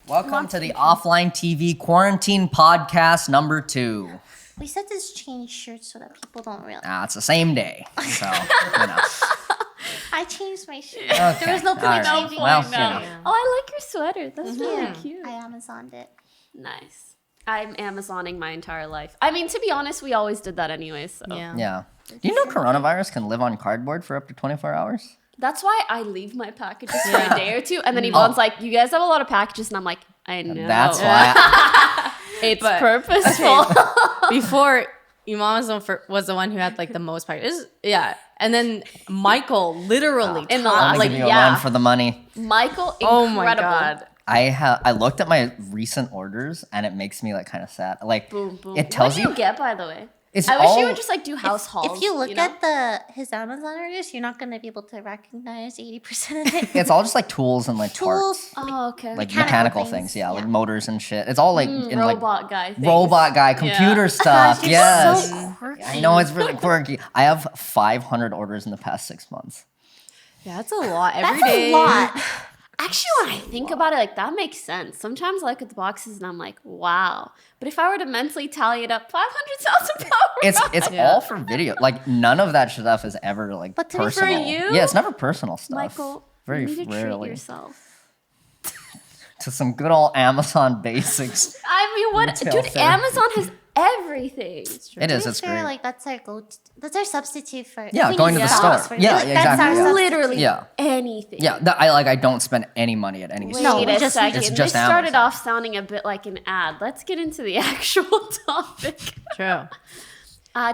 Welcome to the Offline TV Quarantine Podcast number 2. We said this change shirts so that people don't realize. It's the same day, so you know. I changed my shirt. Okay. There was no point All in right. changing Well, it. you know. Oh, I like your sweater. That's really Yeah. cute. I Amazoned it. Nice. I'm Amazoning my entire life. I mean, to be honest, we always did that anyways. So. Yeah. Do you know coronavirus can live on cardboard for up to 24 hours? That's why I leave my packages for a day or two. And then Yvonne's like, you guys have a lot of packages. And I'm like, I know. That's why. It's purposeful. Before, Imam was the one who had like the most packages. Yeah. And then Michael literally In the I'm last, gonna like, give you a yeah. run for the money. Michael, incredible. Oh my God. I looked at my recent orders and it makes me like kind of sad. Like Boom, boom. it tells what do you get, by the way? It's I wish all, you would just like do house hauls. If you look know? at his Amazon orders, you're not going to be able to recognize 80% of it. it's all just like tools and like Tools. parts. Oh, okay. Like Mechanical mechanical things, things, yeah, like yeah. motors and shit. It's all like in like robot guy things. robot guy, computer stuff. You're Yes. so quirky. I know it's really quirky. I have 500 orders in the past 6 months. Yeah, that's a lot every That's day. a lot. Actually, when I think about it, like that makes sense. Sometimes I look at the boxes and I'm like, wow. But if I were to mentally tally it up, 500,000 power. It's all for video. Like none of that stuff is ever like But to be for personal. you, Yeah, it's never personal stuff. Michael, very you need to rarely. treat yourself. To some good old Amazon basics. I mean, what, Retail dude? therapy. Amazon has everything. It is. To be It's fair, great. like that's our substitute for Yeah, if we going need to the socks, store. right? Yeah, Like, yeah, that's exactly, our yeah. substitute. Literally Yeah. anything. Yeah, I don't spend any money at any Wait store. No, a just- second. it's This just started Amazon. off sounding a bit like an ad. Let's get into the actual topic. True.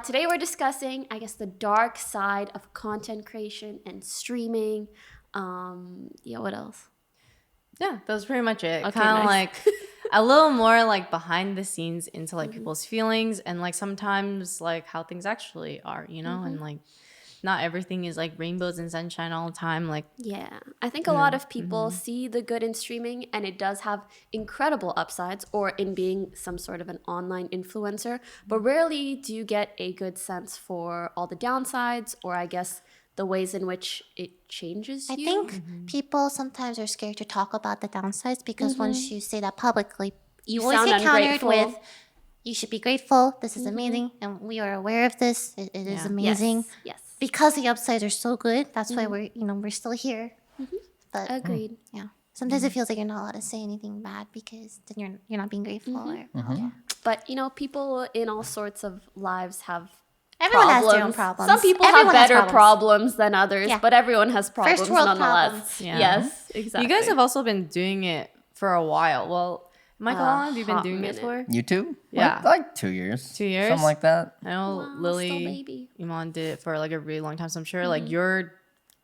Today we're discussing, I guess, the dark side of content creation and streaming. Yeah, what else? Yeah, that was pretty much it. Okay, Kind of nice. like a little more like behind the scenes into like people's feelings and like sometimes like how things actually are, you know? And like not everything is like rainbows and sunshine all the time. Like Yeah, I think a lot of people see the good in streaming, and it does have incredible upsides, or in being some sort of an online influencer, but rarely do you get a good sense for all the downsides, or I guess the ways in which it changes I you. think people sometimes are scared to talk about the downsides because once you say that publicly, you always sound get countered ungrateful. with, "You should be grateful. This is amazing, and we are aware of this. It is Yeah. amazing." Yes. Because the upsides are so good, that's why we're still here. But Agreed. yeah, sometimes it feels like you're not allowed to say anything bad because then you're not being grateful. Or, But people in all sorts of lives have Everyone has their own problems. problems. Some people Everyone have has better problems than others, Yeah. but everyone has problems First world nonetheless. problems. Yeah. Yes, exactly. you guys have also been doing it for a while. Well, Michael, how long have you been hot doing minute. it for? YouTube? Yeah. Like 2 years. 2 years? Something like that. I know Wow, still Lily, baby. Iman did it for like a really long time. So I'm sure like your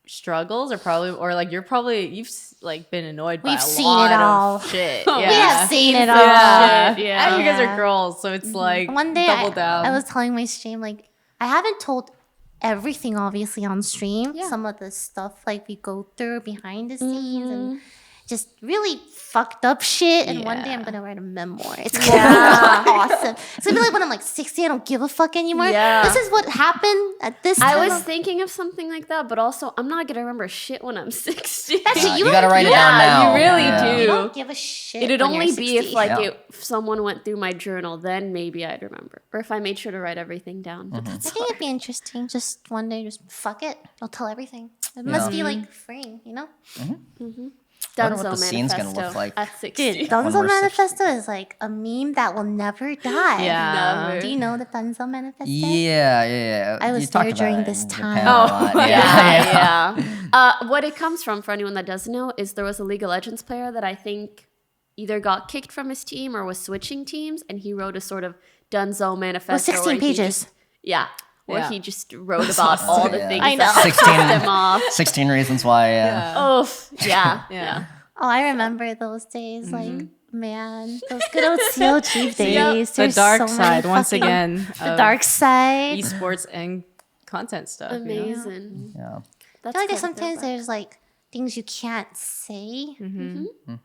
struggles are probably, or like you've like been annoyed by We've a seen lot it of all. shit. We have seen it all. Yeah. Yeah. And you guys Yeah. are girls, so it's like One day double down. I was telling my stream, like, I haven't told everything obviously on stream. Yeah. Some of the stuff like we go through behind the scenes and just really fucked up shit. And one day I'm gonna write a memoir. It's gonna be awesome. It's gonna be like when I'm like 60, I don't give a fuck anymore. Yeah. This is what happened at this time. I was thinking of something like that, but also I'm not gonna remember shit when I'm 60. That's it. You gotta write it down now. you really Yeah. do. You don't give a shit. It'd when you're only be if 60. like Yeah. if someone went through my journal, then maybe I'd remember, or if I made sure to write everything down. But I that's think it'd be interesting. Just one day, just fuck it. I'll tell everything. It must be like freeing, you know? Wonder what Dunzo the scene's gonna Manifesto look like. at 60. Dude, When Dunzo we're Manifesto is like a meme that will never die. Yeah. Never. Do you know the Dunzo Manifesto? Yeah. I was You talked there about during it this in time. Japan a lot. Yeah. What it comes from, for anyone that doesn't know, is there was a League of Legends player that I think either got kicked from his team or was switching teams, and he wrote a sort of Dunzo manifesto. Well, 16 where he pages. where Yeah. he just wrote about all the Yeah. things I know. that pissed 16, him off. 16 reasons why. Oof. Yeah. yeah. Oh, I remember those days. Like, man, those good old COG days. The There's dark so side, many once fucking- again. The dark side. Esports and content stuff. you know? Amazing. Yeah. That's I feel like cool. sometimes there's like things you can't say,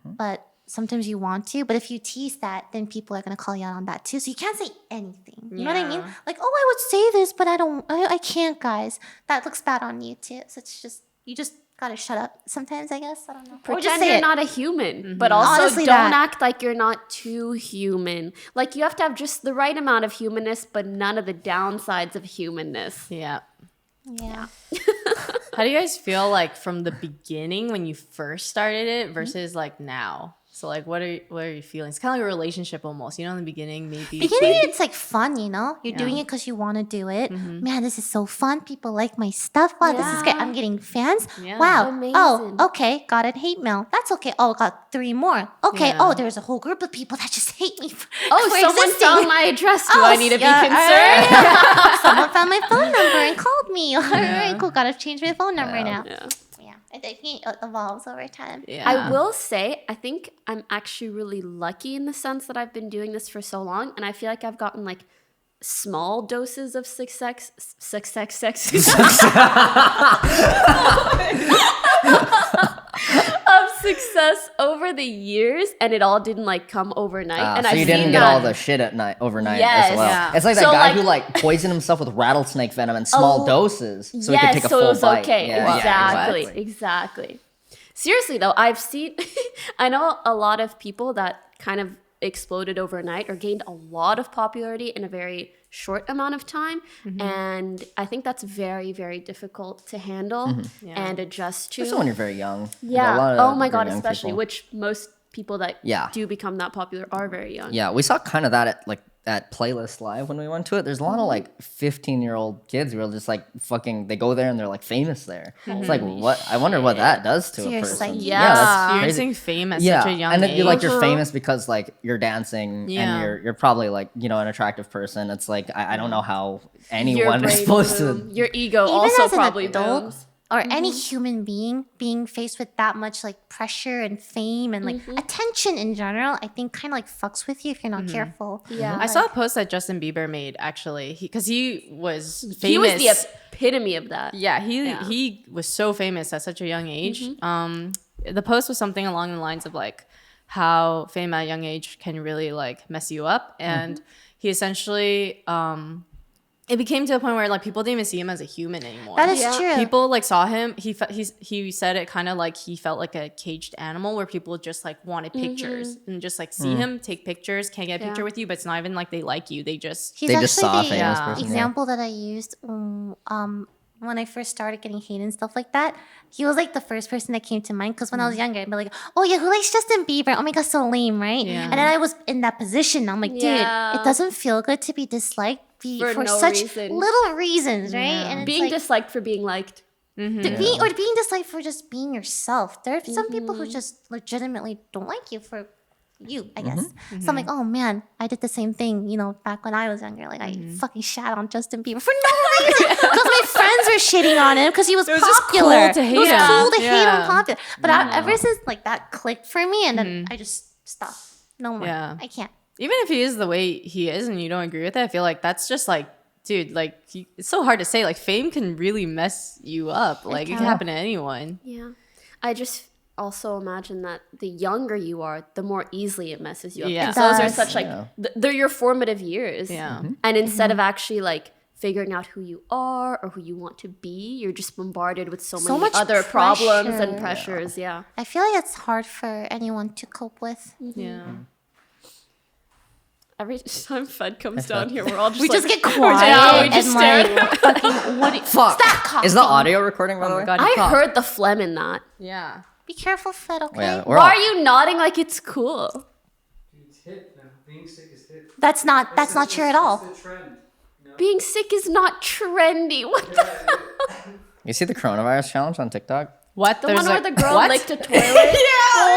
but sometimes you want to. But if you tease that, then people are gonna call you out on that too. So you can't say anything. You know what I mean? Yeah. Like, oh, I would say this, but I can't, guys. That looks bad on you too. So it's just you just gotta shut up sometimes, I guess. I don't know. Or just Pretend say you're it. not a human, but also Honestly, don't that. act like you're not too human. Like you have to have just the right amount of humanness, but none of the downsides of humanness. Yeah. Yeah. How do you guys feel like from the beginning when you first started it versus like now? So like, what are your feelings? Kind of like a relationship almost. You know, in the beginning, maybe. Beginning, it's like fun, you know? You're doing it because you want to do it. Man, this is so fun. People like my stuff. Wow, this is great. I'm getting fans. Yeah. Wow. Amazing. Oh, okay. Got a hate mail. That's okay. Oh, got 3 more. Okay. Yeah. Oh, there's a whole group of people that just hate me for Someone existing. found my address. Do I need to be yeah, concerned? Someone found my phone number and called me. All right, cool. Gotta change my phone number now. Yeah. Yeah. I think it evolves over time. Yeah. I will say, I think I'm actually really lucky in the sense that I've been doing this for so long, and I feel like I've gotten like small doses of success of success over the years, and it all didn't like come overnight. And so I've you didn't seen get that. all the shit at night overnight Yes. as well. Yeah. It's like that So, guy like- who like poisoned himself with rattlesnake venom in small doses so he could take a so full it was bite. okay. Yeah, Exactly. Exactly. Seriously though, I've seen I know a lot of people that kind of exploded overnight or gained a lot of popularity in a very short amount of time, and I think that's very, very difficult to handle and adjust to. Especially when you're very young. Like, Yeah. a lot of Oh my very god, young especially people. which most people that do become that popular are very young. Yeah, we saw kind of that at like at Playlist Live when we went to it. There's a lot of like 15-year-old kids who are just like fucking. They go there and they're like famous there. It's like what? I wonder what that does to To a your person. psyche. Yeah. that's crazy. Experiencing fame at Yeah, such a young and then age. you're like you're famous because like you're dancing Yeah. and you're probably like an attractive person. It's like I don't know how Your anyone is brain supposed boom, to. your ego Even also as an probably adult, booms. or any human being faced with that much like pressure and fame and like attention in general, I think kind of like fucks with you if you're not careful. Yeah. I saw a post that Justin Bieber made actually, because he was famous. He was the epitome of that. Yeah, he was so famous at such a young age. The post was something along the lines of like how fame at a young age can really like mess you up, and he essentially it became to a point where like people didn't even see him as a human anymore. That is Yeah. true. People like saw him. He said it kind of like he felt like a caged animal where people just like wanted pictures and just like see him, take pictures, can't get a picture with you, but it's not even like they like you. They just He's They just saw a actually the famous person. Yeah. example that I used when I first started getting hate and stuff like that. He was like the first person that came to mind because when I was younger, I'd be like, "Oh yeah, who likes Justin Bieber? Oh my god, so lame, right?" Yeah. And then I was in that position. I'm like, dude, Yeah. it doesn't feel good to be disliked For for no such reason. little reasons, right? And it's Being like, disliked for being liked. being disliked for just being yourself. There are some people who just legitimately don't like you for you, I guess. So I'm like, oh man, I did the same thing, back when I was younger. Like I fucking shat on Justin Bieber for no reason because my friends were shitting on him because he was was just popular. cool to hate it was him. cool to hate Yeah. him popular. But ever since like that clicked for me, and then I just stopped. No more. Yeah. I can't. even if he is the way he is and you don't agree with it, I feel like that's just like, dude, like it's so hard to say. Like fame can really mess you up. Like it can happen to anyone. Yeah. I just also imagine that the younger you are, the more easily it messes you up. Yeah. And those are does. such like, they're your formative years. Yeah. And instead of actually like figuring out who you are or who you want to be, you're just bombarded with so many much other problems and pressure. pressures. Yeah. I feel like it's hard for anyone to cope with. Yeah. Every time Fed comes down here, we're all just We like, just get quiet Yeah, we just and like fucking what? Fuck. Stop Is the coughing. audio recording by the way? God, he I coughed. heard the phlegm in that. Yeah. Be careful, Fed. Okay. Yeah, we're Why all- are you nodding like it's cool? It's hip now. Being sick is hip. That's not true at all. It's the trend. Being sick is not trendy. What the? You see the coronavirus challenge on TikTok? What? The one where the girl what? licked a toilet?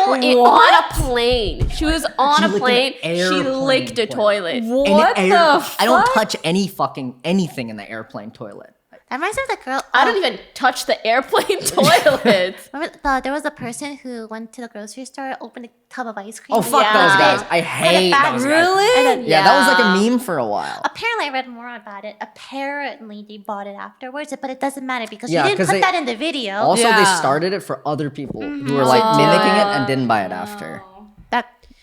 On a plane. She was on a licked an plane. She airplane licked a toilet. What In the air- fuck? I don't touch anything in the airplane toilet. That reminds me of the girl. I don't even touch the airplane toilet. Remember, there was a person who went to the grocery store, opened a tub of ice cream. Oh fuck Yeah. those guys! I hate bag. those guys. Really? And then, Yeah, that was like Yeah. a meme for a while. apparently, I read more about it. Apparently, they bought it afterwards, but it doesn't matter because Yeah, you didn't 'cause put they- that in the video. Also, they Yeah. started it for other people who were like mimicking it and didn't buy it after.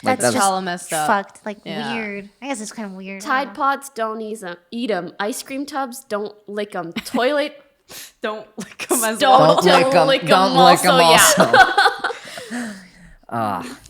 That's that's just hella messed up. fucked. Like Yeah. weird. I guess it's kind of weird. Tide Pods, don't eat them. Ice cream tubs, don't lick them. Toilet Don't lick them as Don't well. lick 'em Don't lick 'em also, also.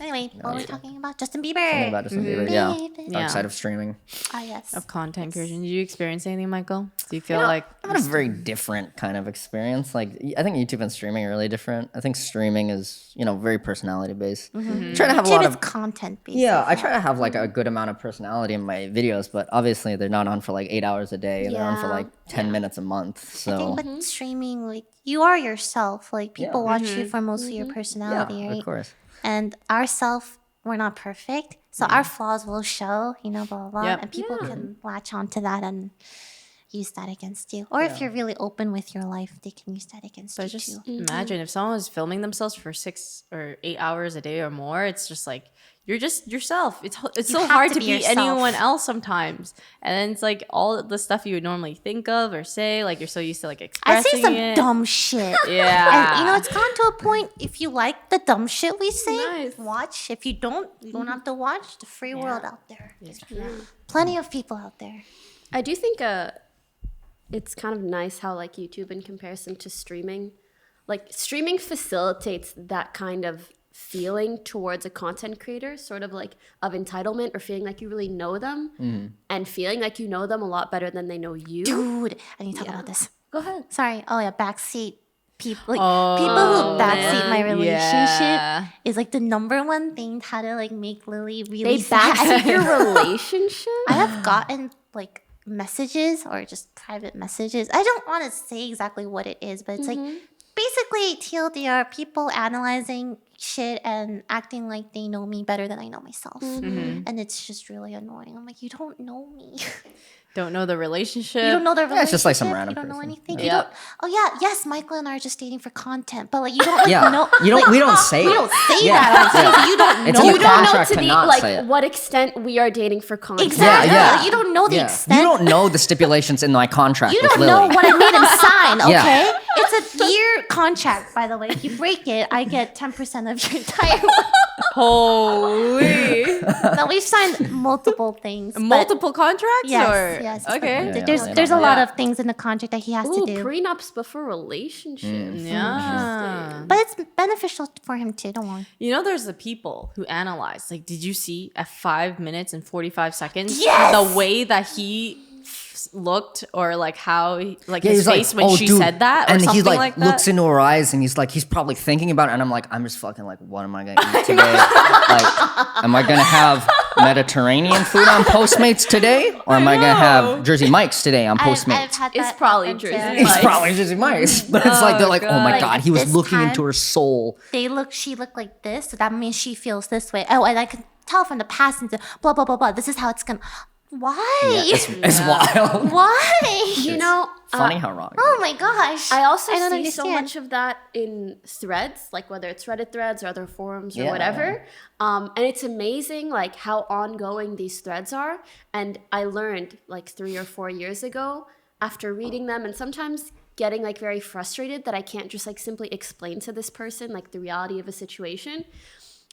Anyway, what were we talking about? Justin Bieber. Something about Justin Bieber, yeah. Baby. Dark side of streaming. Ah, yes. Of content creation. Did you experience anything, Michael? Do you feel like I had a very different kind of experience. Like, I think YouTube and streaming are really different. I think streaming is, very personality based. Try to have a YouTube lot is of content based. yeah. I try to have like a good amount of personality in my videos, but obviously they're not on for like 8 hours a day. They're on for Yeah. like 10 minutes a month. I think So with streaming, like you are yourself. Like people watch you for most of your personality, yeah, right? of course. And ourself, we're not perfect, so our flaws will show. Blah blah blah, Yep. and people can latch onto that and use that against you. Or if you're really open with your life, they can use that against But you just too. imagine if someone was filming themselves for 6 or 8 hours a day or more. It's just like you're just yourself. It's so have hard to to be be yourself. anyone else sometimes. And then it's like all the stuff you would normally think of or say. Like you're so used to like I expressing say some it. dumb shit. Yeah. And it's gone to a point. If you like the dumb shit we say, Nice. watch. If you don't have to watch. The free world out there. Plenty of people out there. I do think it's kind of nice how like YouTube in comparison to streaming, like streaming facilitates that kind of feeling towards a content creator, sort of like of entitlement or feeling like you really know them and feeling like you know them a lot better than they know you. Dude, I need to talk about this. Go ahead. Sorry. Oh yeah, backseat people. Like people who backseat my relationship is like the number one thing. How to like make Lily really They sad. backseat your relationship? I have gotten like messages or just private messages. I don't want to say exactly what it is, but it's like basically TLDR, people analyzing shit and acting like they know me better than I know myself. And it's just really annoying. I'm like, you don't know me. Don't know the relationship. You don't know their relationship. Yeah, it's just like some random You don't know person. anything. Yeah. You don't. Oh yeah, yes, Michael and I are just dating for content, but like you don't like, Yeah. know. You don't. like, We don't say We it. don't say Yeah. that. So you don't It's know. in the You don't know contract to to the not like say it. what extent we are dating for content. Exactly. Yeah. You don't know the Yeah. extent. You don't know the stipulations in my contract You with don't Lily. know what I made him sign. Yeah. Okay, it's a year contract, by the way. If you break it, I get 10% of your entire. Holy. No, we've signed multiple things. but- Multiple contracts? Yes. Or? Yes. Okay. Yeah. There's a lot of things in the contract that he has Ooh, to do. prenups before relationships. Yeah. But it's beneficial for him too. Don't worry. You know, there's the people who analyze. Like, did you see at 5 minutes and 45 seconds Yes! the way that he looked, or like how Yeah, his he's face when she dude," said that, or and something he like, like that? looks into her eyes, and he's probably thinking about it, and I'm like, I'm just fucking like, what am I gonna eat today? Like, am I gonna have Mediterranean food on Postmates today, or am I gonna have Jersey Mike's today on Postmates? I've had It's that probably happen, too. Jersey It's Mike's. probably Jersey Mike's, but it's like they're like, oh my God. god, he was This looking time- into her soul. She looked like this, so that means she feels this way. Oh, and I can tell from the past into blah blah blah blah. This is how it's gonna. Why? It's wild. Why? You know, Funny how wrong. Oh my gosh. I also I don't see so understand. much of that in threads, like whether it's Reddit threads or other forums or Yeah. whatever. And it's amazing like how ongoing these threads are. And I learned like 3 or 4 years ago after reading them and sometimes getting like very frustrated that I can't just like simply explain to this person like the reality of a situation.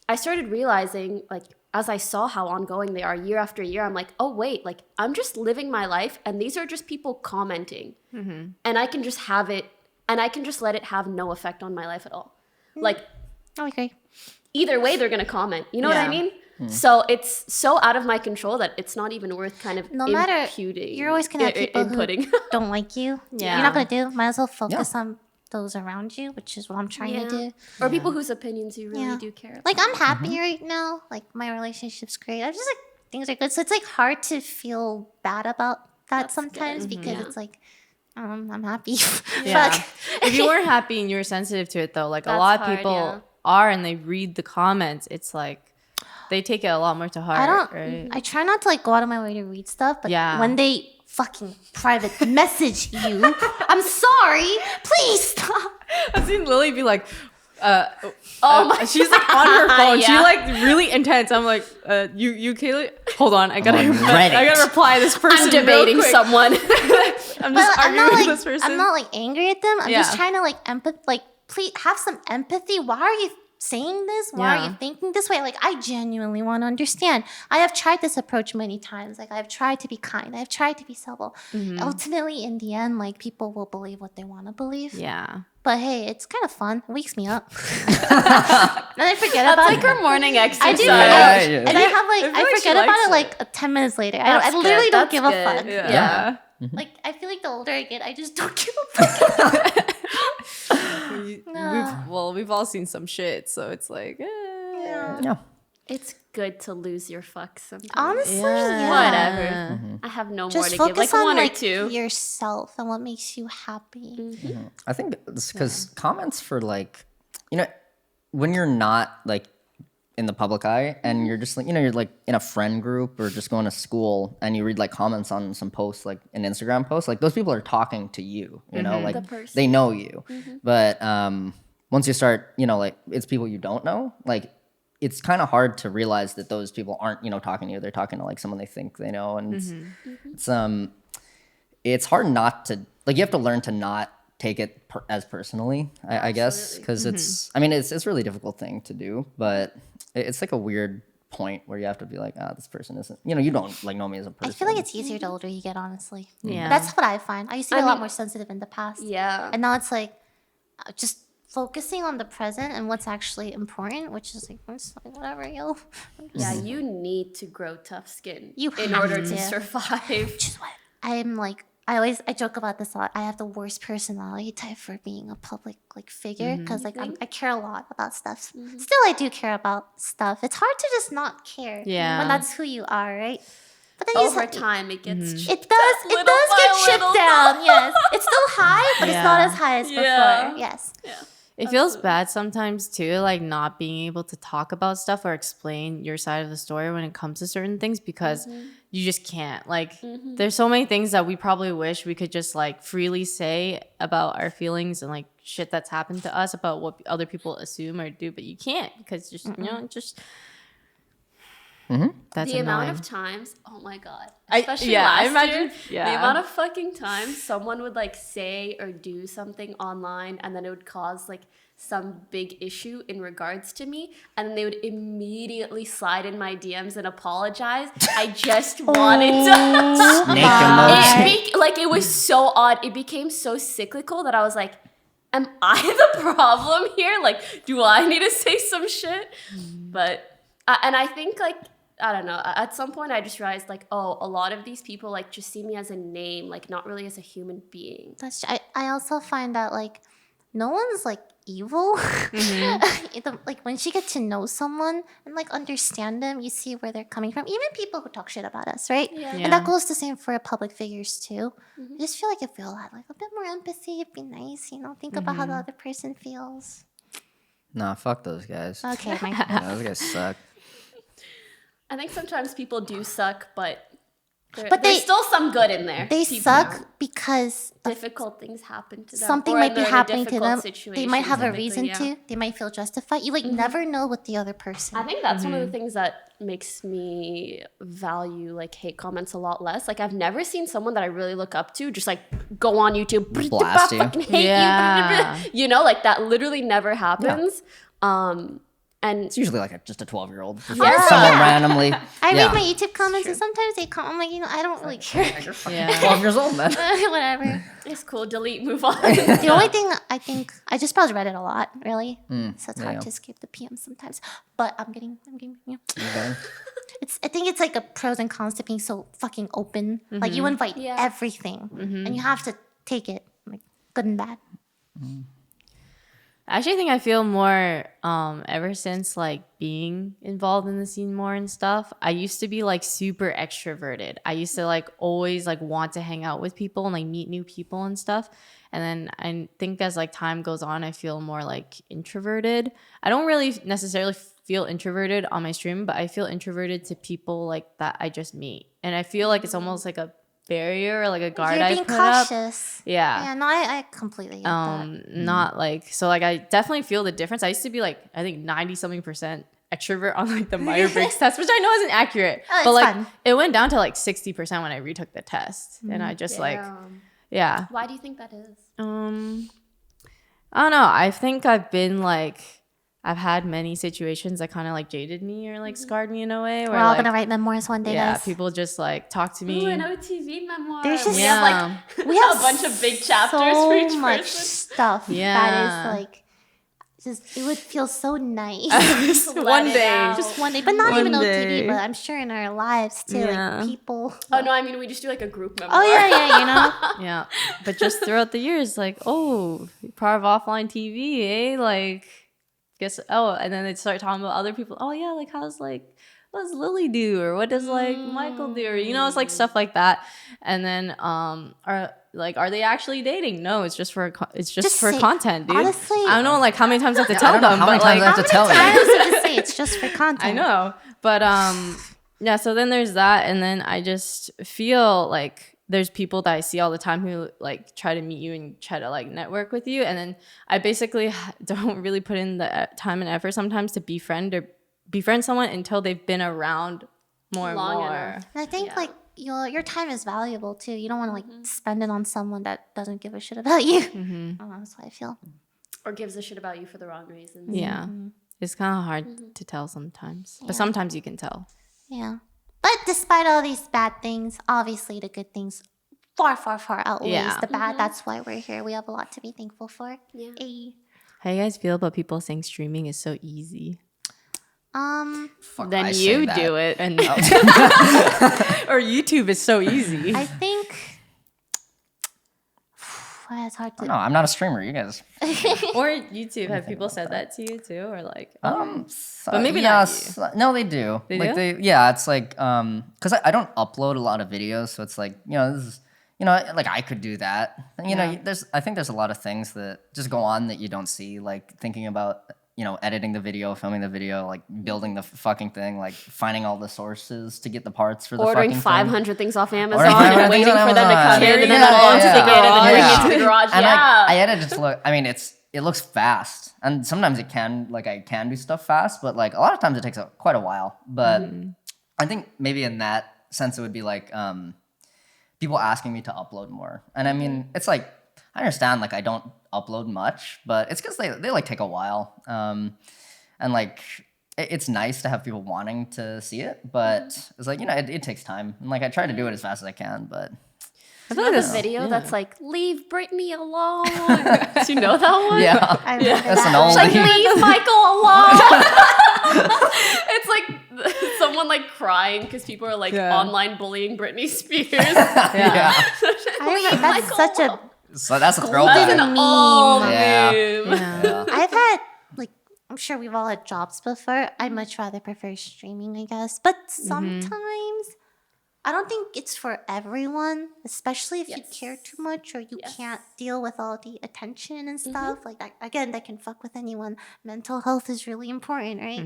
I started realizing like as I saw how ongoing they are year after year, I'm like, oh wait, like I'm just living my life and these are just people commenting. And I can just have it and I can just let it have no effect on my life at all. Like Oh, okay. either way they're gonna comment. You know what I Yeah. mean? So it's so out of my control that it's not even worth kind of No matter, imputing. you're always gonna have people inputting. who don't like you. Yeah. You're not gonna do. Might as well focus on those around you, which is what I'm trying to do. Or people whose opinions you really Yeah. do care about. Like I'm happy right now. Like my relationship's great. I'm just like things are good. So it's like hard to feel bad about that sometimes because it's like I'm happy. Yeah. Fuck. If you weren't happy and you were sensitive to it, though, like a That's lot of hard, people yeah. are, and they read the comments, it's like they take it a lot more to heart. I don't. Right? I try not to like go out of my way to read stuff, but Yeah. when they fucking private message you, I'm sorry. Please stop. I've seen Lily be like, she's like on her phone. She Yeah. like really intense. I'm like, you Kaylee, hold on, I gotta, on Reddit. I gotta reply to this person. I'm debating real quick. someone. I'm just I'm arguing not with like this person. I'm not like angry at them. I'm Yeah. just trying to like please have some empathy. Why are you saying this? Why are you thinking this way? Like, I genuinely want to understand. I have tried this approach many times. Like, I've tried to be kind. I've tried to be civil. Ultimately, in the end, like, people will believe what they want to believe. Yeah. But hey, it's kind of fun. It wakes me up. And I forget about it. That's like her morning exercise. I do. Yeah. And I have like, I like she forget about likes it like 10 minutes later. I literally don't give a fuck. Yeah. Like, I feel like the older I get, I just don't give a fuck. We've all seen some shit, so it's like, Yeah. It's good to lose your fuck sometimes. Honestly, Whatever. I have no more Just to give. focus Like on one like or two. yourself and what makes you happy. I think it's because comments for like, when you're not like in the public eye and you're just like, you're like in a friend group or just going to school and you read like comments on some posts, like an Instagram post, like those people are talking to you, like The person. they know you. But once you start, like it's people you don't know, like it's kind of hard to realize that those people aren't, talking to you. They're talking to like someone they think they know. And it's hard not to, like, you have to learn to not take it as personally, I guess, because it's a really difficult thing to do, but it's like a weird point where you have to be like, this person isn't, you don't like know me as a person. I feel like it's easier the older you get, honestly. Yeah. That's what I find. I used to be a lot more sensitive in the past. Yeah. And now it's like just focusing on the present and what's actually important, which is like, I'm just like whatever, yo. Yeah, you need to grow tough skin You in have order to. to survive. Which is what I'm like. I joke about this a lot. I have the worst personality type for being a public like figure because like I care a lot about stuff. Still, I do care about stuff. It's hard to just not care when that's who you are, right? But then Over time, it gets it does get chipped down. Yes, it's still high, but it's not as high as before. Yes. It feels bad sometimes too, like not being able to talk about stuff or explain your side of the story when it comes to certain things because you just can't. Like, there's so many things that we probably wish we could just like freely say about our feelings and like shit that's happened to us about what other people assume or do, but you can't because just that's the amount annoying. of times, oh my god, I especially last imagine year, the amount of fucking times someone would like say or do something online and then it would cause like some big issue in regards to me and then they would immediately slide in my DMs and apologize. I just wanted to Snake emoji. like it was so odd. It became so cyclical that I was like, am I the problem here? Like, do I need to say some shit? But and I think like, I don't know, at some point I just realized like, oh, a lot of these people like just see me as a name, like not really as a human being. I also find that like no one's like evil. Like once you get to know someone and like understand them, you see where they're coming from. Even people who talk shit about us, right? Yeah. And that goes the same for public figures too. I just feel like if we all had like a bit more empathy, it'd be nice, think about how the other person feels. Nah, fuck those guys. Okay, my Yeah, those guys suck. I think sometimes people do suck, but But there's they- still some good in there. they People- suck because difficult things happen to them. something or might be they're in a happening to difficult them. They situation might have a typically, reason yeah. to. They might feel justified. You like never know with the other person. I think that's one of the things that makes me value like hate comments a lot less. Like I've never seen someone that I really look up to just like go on YouTube, Blast you. fucking hate Yeah. you. Like that literally never happens. And It's usually like just a 12-year-old. Honestly, Someone yeah. randomly. I read my YouTube comments and sometimes they comment. I'm like, I don't really care. Yeah. 12 years old, man. Whatever. it's cool. Delete, move on. The only thing I think I just browse Reddit a lot, really. So it's hard yeah. to skip the PM sometimes. But I'm getting. Okay. I think it's like a pros and cons to being so fucking open. Like you invite Yeah. everything, and you have to take it, like good and bad. I actually think I feel more ever since like being involved in the scene more and stuff. I used to be like super extroverted. I used to like always like want to hang out with people and like meet new people and stuff. And then I think as like time goes on, I feel more like introverted. I don't really necessarily feel introverted on my stream, but I feel introverted to people like that I just meet. And I feel like it's almost like a barrier or like a guard You're I being put up. cautious. Yeah. Yeah, no, I completely get that. Not like so like I definitely feel the difference. I used to be like I think 90-something% extrovert on like the Myers-Briggs test, which I know isn't accurate. Oh, it's but like fun. it went down to like 60% when I retook the test. And I just like yeah. Why do you think that is? I don't know. I think I've been like I've had many situations that kind of like jaded me or like scarred me in a way. We're all gonna write memoirs one day, yeah, guys. people just like talk to me. Ooh, an OTV memoir. There's just- we have like We have a bunch of big chapters so for each much person. stuff that Yeah. is like just it would feel so nice. One it day. out. Just one day, but not One even day. OTV, but I'm sure in our lives too, Yeah. like people. Oh no, I mean we just do like a group memoir. Oh yeah, you know. Yeah. But just throughout the years, like, oh, you're part of Offline TV, eh? Like, guess, and then they start talking about other people. Oh, yeah, like, what does Lily do? Or what does, like, Michael do? Or, you know, it's like stuff like that. And then, are they actually dating? No, it's just for Just for say- content, dude. honestly- I don't know, like, how many times I have to I tell don't know them, how many but, times like, I have to tell I you. was gonna say it's just for content. I know, but yeah. So then there's that, and then I just feel like there's people that I see all the time who like try to meet you and try to like network with you, and then I basically don't really put in the time and effort sometimes to befriend someone until they've been around more Long and more. enough. And I think Yeah. like your time is valuable too. You don't want to like spend it on someone that doesn't give a shit about you. That's what I feel. Or gives a shit about you for the wrong reasons. Yeah, it's kind of hard to tell sometimes, but sometimes you can tell. Yeah. But despite all these bad things, obviously the good things far, far, far outweighs Yeah. the bad. That's why we're here. We have a lot to be thankful for. Yeah. Ay. How you guys feel about people saying streaming is so easy? Fuck, Then I you say that. do it, and or YouTube is so easy. I think it's hard to. No, I'm not a streamer. You guys. Or YouTube. Have people said that to you too, or like? But maybe not you. No, they do. They like do? Yeah, it's like because I don't upload a lot of videos, so it's like this is like I could do that. And, I think there's a lot of things that just go on that you don't see, like thinking about editing the video, filming the video, like building the fucking thing, like finding all the sources to get the parts for the Ordering fucking 500 things off Amazon Ordering 500 and waiting things on for them to Amazon. come in and then Yeah, unbox yeah, the yeah. kit and then bring it Yeah. to the garage. And Yeah. I edit it to look. I mean, it looks fast, and sometimes I can do stuff fast, but like a lot of times it takes quite a while. But I think maybe in that sense it would be like people asking me to upload more, and I mean it's like I understand like I don't upload much, but it's because they like take a while, and like it's nice to have people wanting to see it, but it's like it takes time, and like I try to do it as fast as I can, but. I feel Another like video that's like, leave Britney alone. Do you know that one? Yeah, I remember that's an that. old. Like, leave Michael alone. It's like someone like crying because people are like Yeah. online bullying Britney Spears. Yeah. I remember that's such a. So that's a That's throwback. an old Yeah. meme. Yeah. I've had like I'm sure we've all had jobs before. I much rather prefer streaming, I guess. But sometimes I don't think it's for everyone, especially if you Yes. care too much or you Yes. can't deal with all the attention and stuff. Like again, that can fuck with anyone. Mental health is really important, right?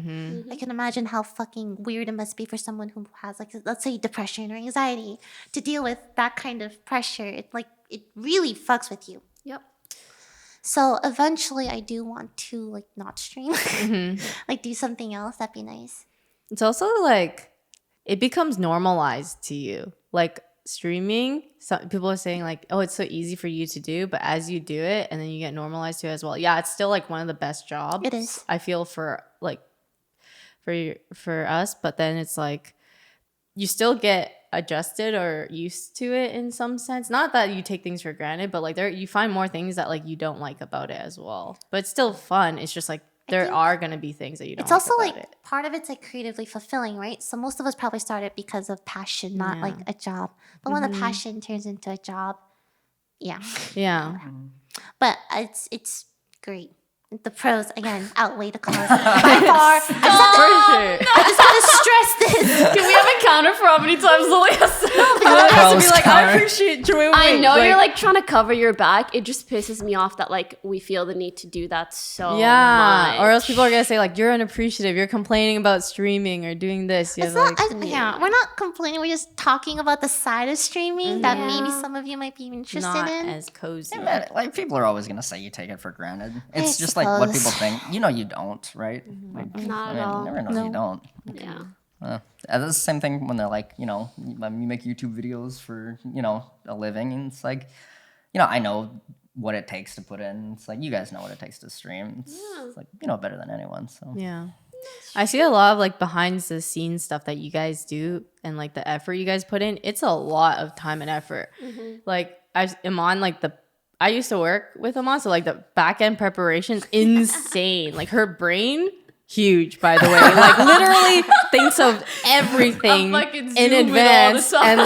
I can imagine how fucking weird it must be for someone who has like let's say depression or anxiety to deal with that kind of pressure. It really fucks with you. Yep. So eventually, I do want to like not stream, like do something else. That'd be nice. It's also like it becomes normalized to you. Like streaming, some people are saying like, oh, it's so easy for you to do, but as you do it and then you get normalized to it as well. Yeah, it's still like one of the best jobs. It is. I feel for us, but then it's like you still get adjusted or used to it in some sense. Not that you take things for granted, but like you find more things that like you don't like about it as well. But it's still fun. It's just like there think are gonna be things that you don't It's like also about like it. part of it's like creatively fulfilling, right? So most of us probably started because of passion, not Yeah. like a job. But when the passion turns into a job, yeah. Yeah. But it's great. The pros again outweigh the cons by far. I just gotta stress this. Can we have a counter for how many times Lily has said that? I have to be Pros like, I counter. appreciate Joey. I know you're like trying to cover your back. It just pisses me off that like we feel the need to do that so much. Or else people are gonna say like you're unappreciative. You're complaining about streaming or doing this. You're It's like, not, we're not complaining. We're just talking about the side of streaming that maybe some of you might be interested not in. as cozy. Man, like people are always gonna say you take it for granted. It's I just like what suppose. people think. You don't, right? Like, Not at all. Everyone knows you don't. Yeah. And that's the same thing when they're like, you make YouTube videos for, a living, and it's like, I know what it takes to put in. It's like, you guys know what it takes to stream. It's like, you know it better than anyone. So Yeah. I see a lot of like behind the scenes stuff that you guys do and like the effort you guys put in. It's a lot of time and effort. Like Iman, like I used to work with Iman, so like the back end preparation's insane. Like her brain, huge by the way. Like literally thinks of everything in advance and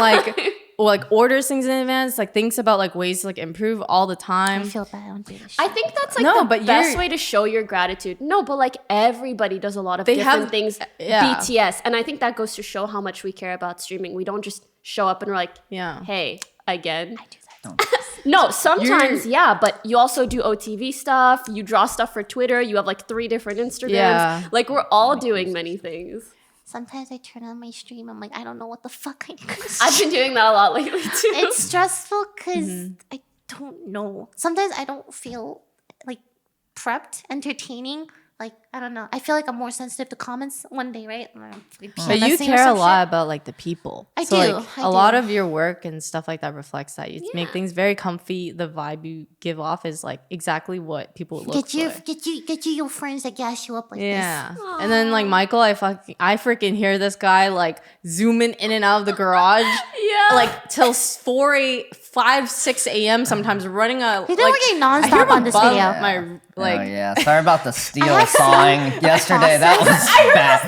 like orders things in advance, like thinks about like ways to like improve all the time. I feel bad on this. I think that's like the best way to show your gratitude. No, but like everybody does a lot of different things. BTS, and I think that goes to show how much we care about streaming. We don't just show up and we're like, hey, again. I do that. No, sometimes, but you also do OTV stuff. You draw stuff for Twitter. You have like 3 different Instagrams. Yeah. Like we're all doing many things. Sometimes I turn on my stream. I'm like, I don't know what the fuck I do. I've been doing that a lot lately too. It's stressful because I don't know. Sometimes I don't feel like prepped, entertaining. Like, I don't know. I feel like I'm more sensitive to comments one day, right? But you care a lot about like the people. I do. Like, a lot of your work and stuff like that reflects that. You make things very comfy. The vibe you give off is like exactly what people look for. Get you your friends that gas you up like this. Yeah. And then like Michael, I freaking hear this guy like zooming in and out of the garage. Like till 5, 6 a.m. sometimes running a. He's been working nonstop on this video. Sorry about the steel sawing yesterday. That was bad.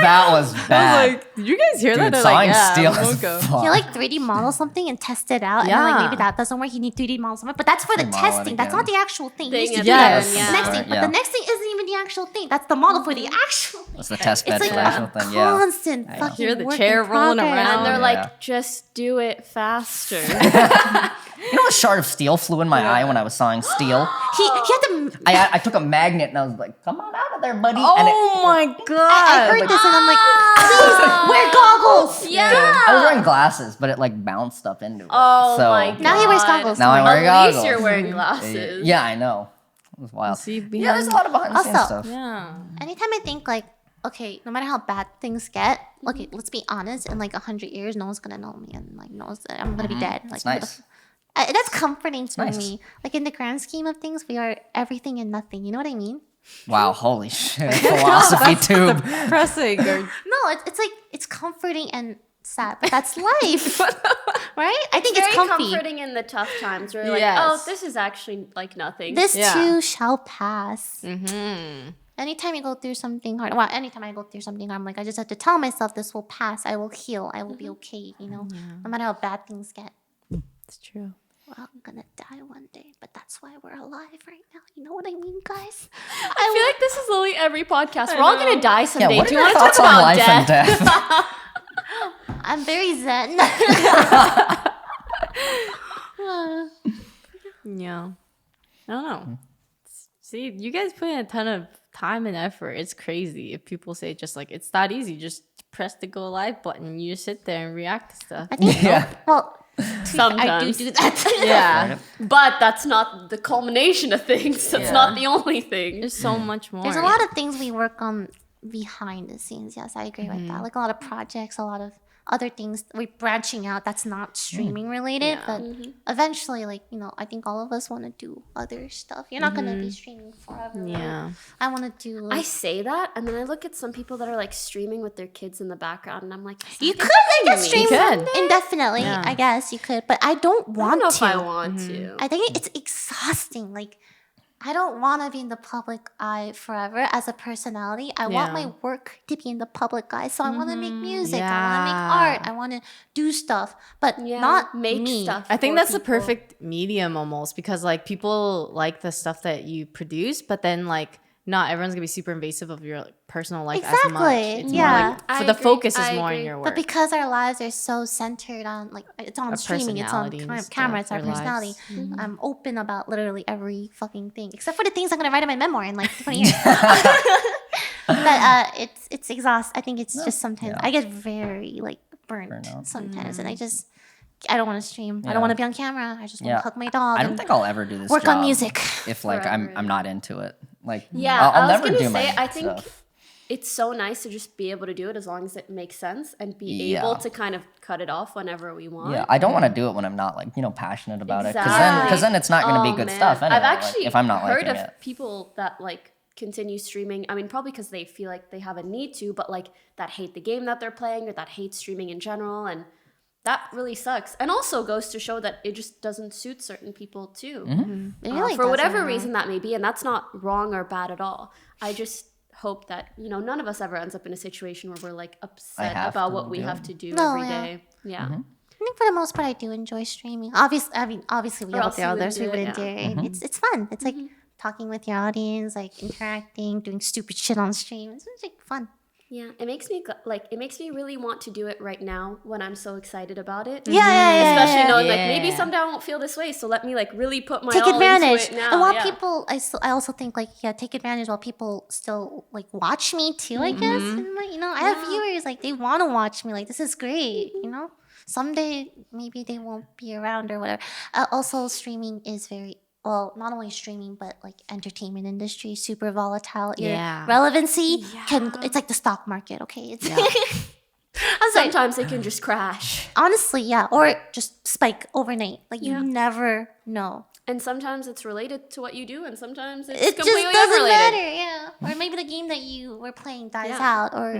That was bad. I was like, did you guys hear that? Sawing steel. You like 3D model something and test it out, and then like maybe that doesn't work. You need 3D model something, but that's for the testing. That's not the actual thing. The next thing, but the next thing isn't even the actual thing. That's the model for the actual. That's the test bed for the actual thing. Constant fucking. Hear the chair rolling around, and they're like, just do it faster. You know, a shard of steel flew in my eye when I was sawing steel. He had to. I took a magnet and I was like, "Come on out of there, buddy!" Oh my god! I heard this and I'm like, please wear goggles. Yeah. I was wearing glasses, but it like bounced stuff into it. Oh so my god! Now he wears goggles. Now I wear goggles. At least you're wearing glasses. Yeah, I know. It was wild. See, there's a lot of behind the scenes stuff. Yeah. Anytime I think like, okay, no matter how bad things get, okay, let's be honest. In like 100 years, no one's gonna know me and like knows that I'm gonna be dead. Like, It's nice. That's comforting for me. Like in the grand scheme of things, we are everything and nothing. You know what I mean? Wow, holy shit. Philosophy tube. Depressing. No, it's like it's comforting and sad, but that's life, right? I think Very it's comfy. comforting in the tough times. Where you're like, oh, this is actually like nothing. This too shall pass. Anytime you go through something hard, anytime I go through something hard, I'm like, I just have to tell myself this will pass. I will heal. I will be okay. You know, no matter how bad things get. It's true. Well, I'm gonna die one day, but that's why we're alive right now. You know what I mean, guys? I feel like this is literally every podcast. We're all gonna die someday. Yeah, what Do are you your want to thoughts talk on about life and death? death? I'm very zen. Yeah. I don't know. See, you guys put in a ton of time and effort. It's crazy if people say just like it's that easy. Just press the go live button. You just sit there and react to stuff. I think well, Sometimes. I do that. Yeah. But that's not the culmination of things. That's not the only thing. There's so much more. There's a lot of things we work on behind the scenes. Yes, I agree with that. Like a lot of projects, a lot of other things we're branching out that's not streaming related. But eventually, like, you know, I think all of us want to do other stuff. You're not going to be streaming forever. Yeah. Right? I want to do. I say that, and then I look at some people that are like streaming with their kids in the background, and I'm like, You could, I guess, stream could. indefinitely. Yeah. I guess you could, but I don't want I don't know to. if I want to. I think it's exhausting. Like, I don't want to be in the public eye forever as a personality. I want my work to be in the public eye. So I want to make music. I want to make art. I want to do stuff, but not make me. stuff. I think for that's the people. perfect medium almost because like people like the stuff that you produce, but then like not everyone's gonna be super invasive of your like, personal life as much. Exactly, It's yeah. more like I the agree, focus is I more agree. in your work. But because our lives are so centered on, like, it's on Our streaming, it's on personality and camera, stuff, it's our our personality. lives. I'm open about literally every fucking thing, except for the things I'm gonna write in my memoir in like 20 years. But it's exhausting. I think it's just sometimes I get very like burnt sometimes, and I don't want to stream. I don't want to be on camera. I just want to hug my dog. I don't think I'll ever do this work job on music. if like I'm not into it. Like Yeah, I'll I was never gonna do say, my I think stuff. it's so nice to just be able to do it as long as it makes sense and be able to kind of cut it off whenever we want. Yeah, I don't want to do it when I'm not like, passionate about it. Exactly. Because then it's not going to be good stuff anyway. I've actually if I'm not heard liking of it. people that like continue streaming. I mean, probably because they feel like they have a need to, but like that hate the game that they're playing or that hate streaming in general. And that really sucks. And also goes to show that it just doesn't suit certain people too. It really For whatever doesn't. reason that may be. And that's not wrong or bad at all. I just hope that, none of us ever ends up in a situation where we're like upset about what we have to do every day. Yeah. I think for the most part, I do enjoy streaming. Obviously, we Or all else do you others. We wouldn't wouldn't do do it, it. It's fun. It's like talking with your audience, like interacting, doing stupid shit on stream. It's like fun. Yeah, it makes me really want to do it right now when I'm so excited about it. Yeah. Especially knowing like Yeah. maybe someday I won't feel this way, so let me like really put my Take all advantage. into it now. And while yeah. people, I also think like, take advantage while people still like watch me too, I guess. And like, I have viewers, like they want to watch me. Like, this is great, Someday, maybe they won't be around or whatever. Also, streaming is not only streaming, but like entertainment industry, super volatile. Your relevancy it's like the stock market, okay? It's Sometimes it can just crash. honestly, or just spike overnight. Like you never know. And sometimes it's related to what you do, and sometimes it's It completely just doesn't unrelated. matter, Or maybe the game that you were playing dies out, or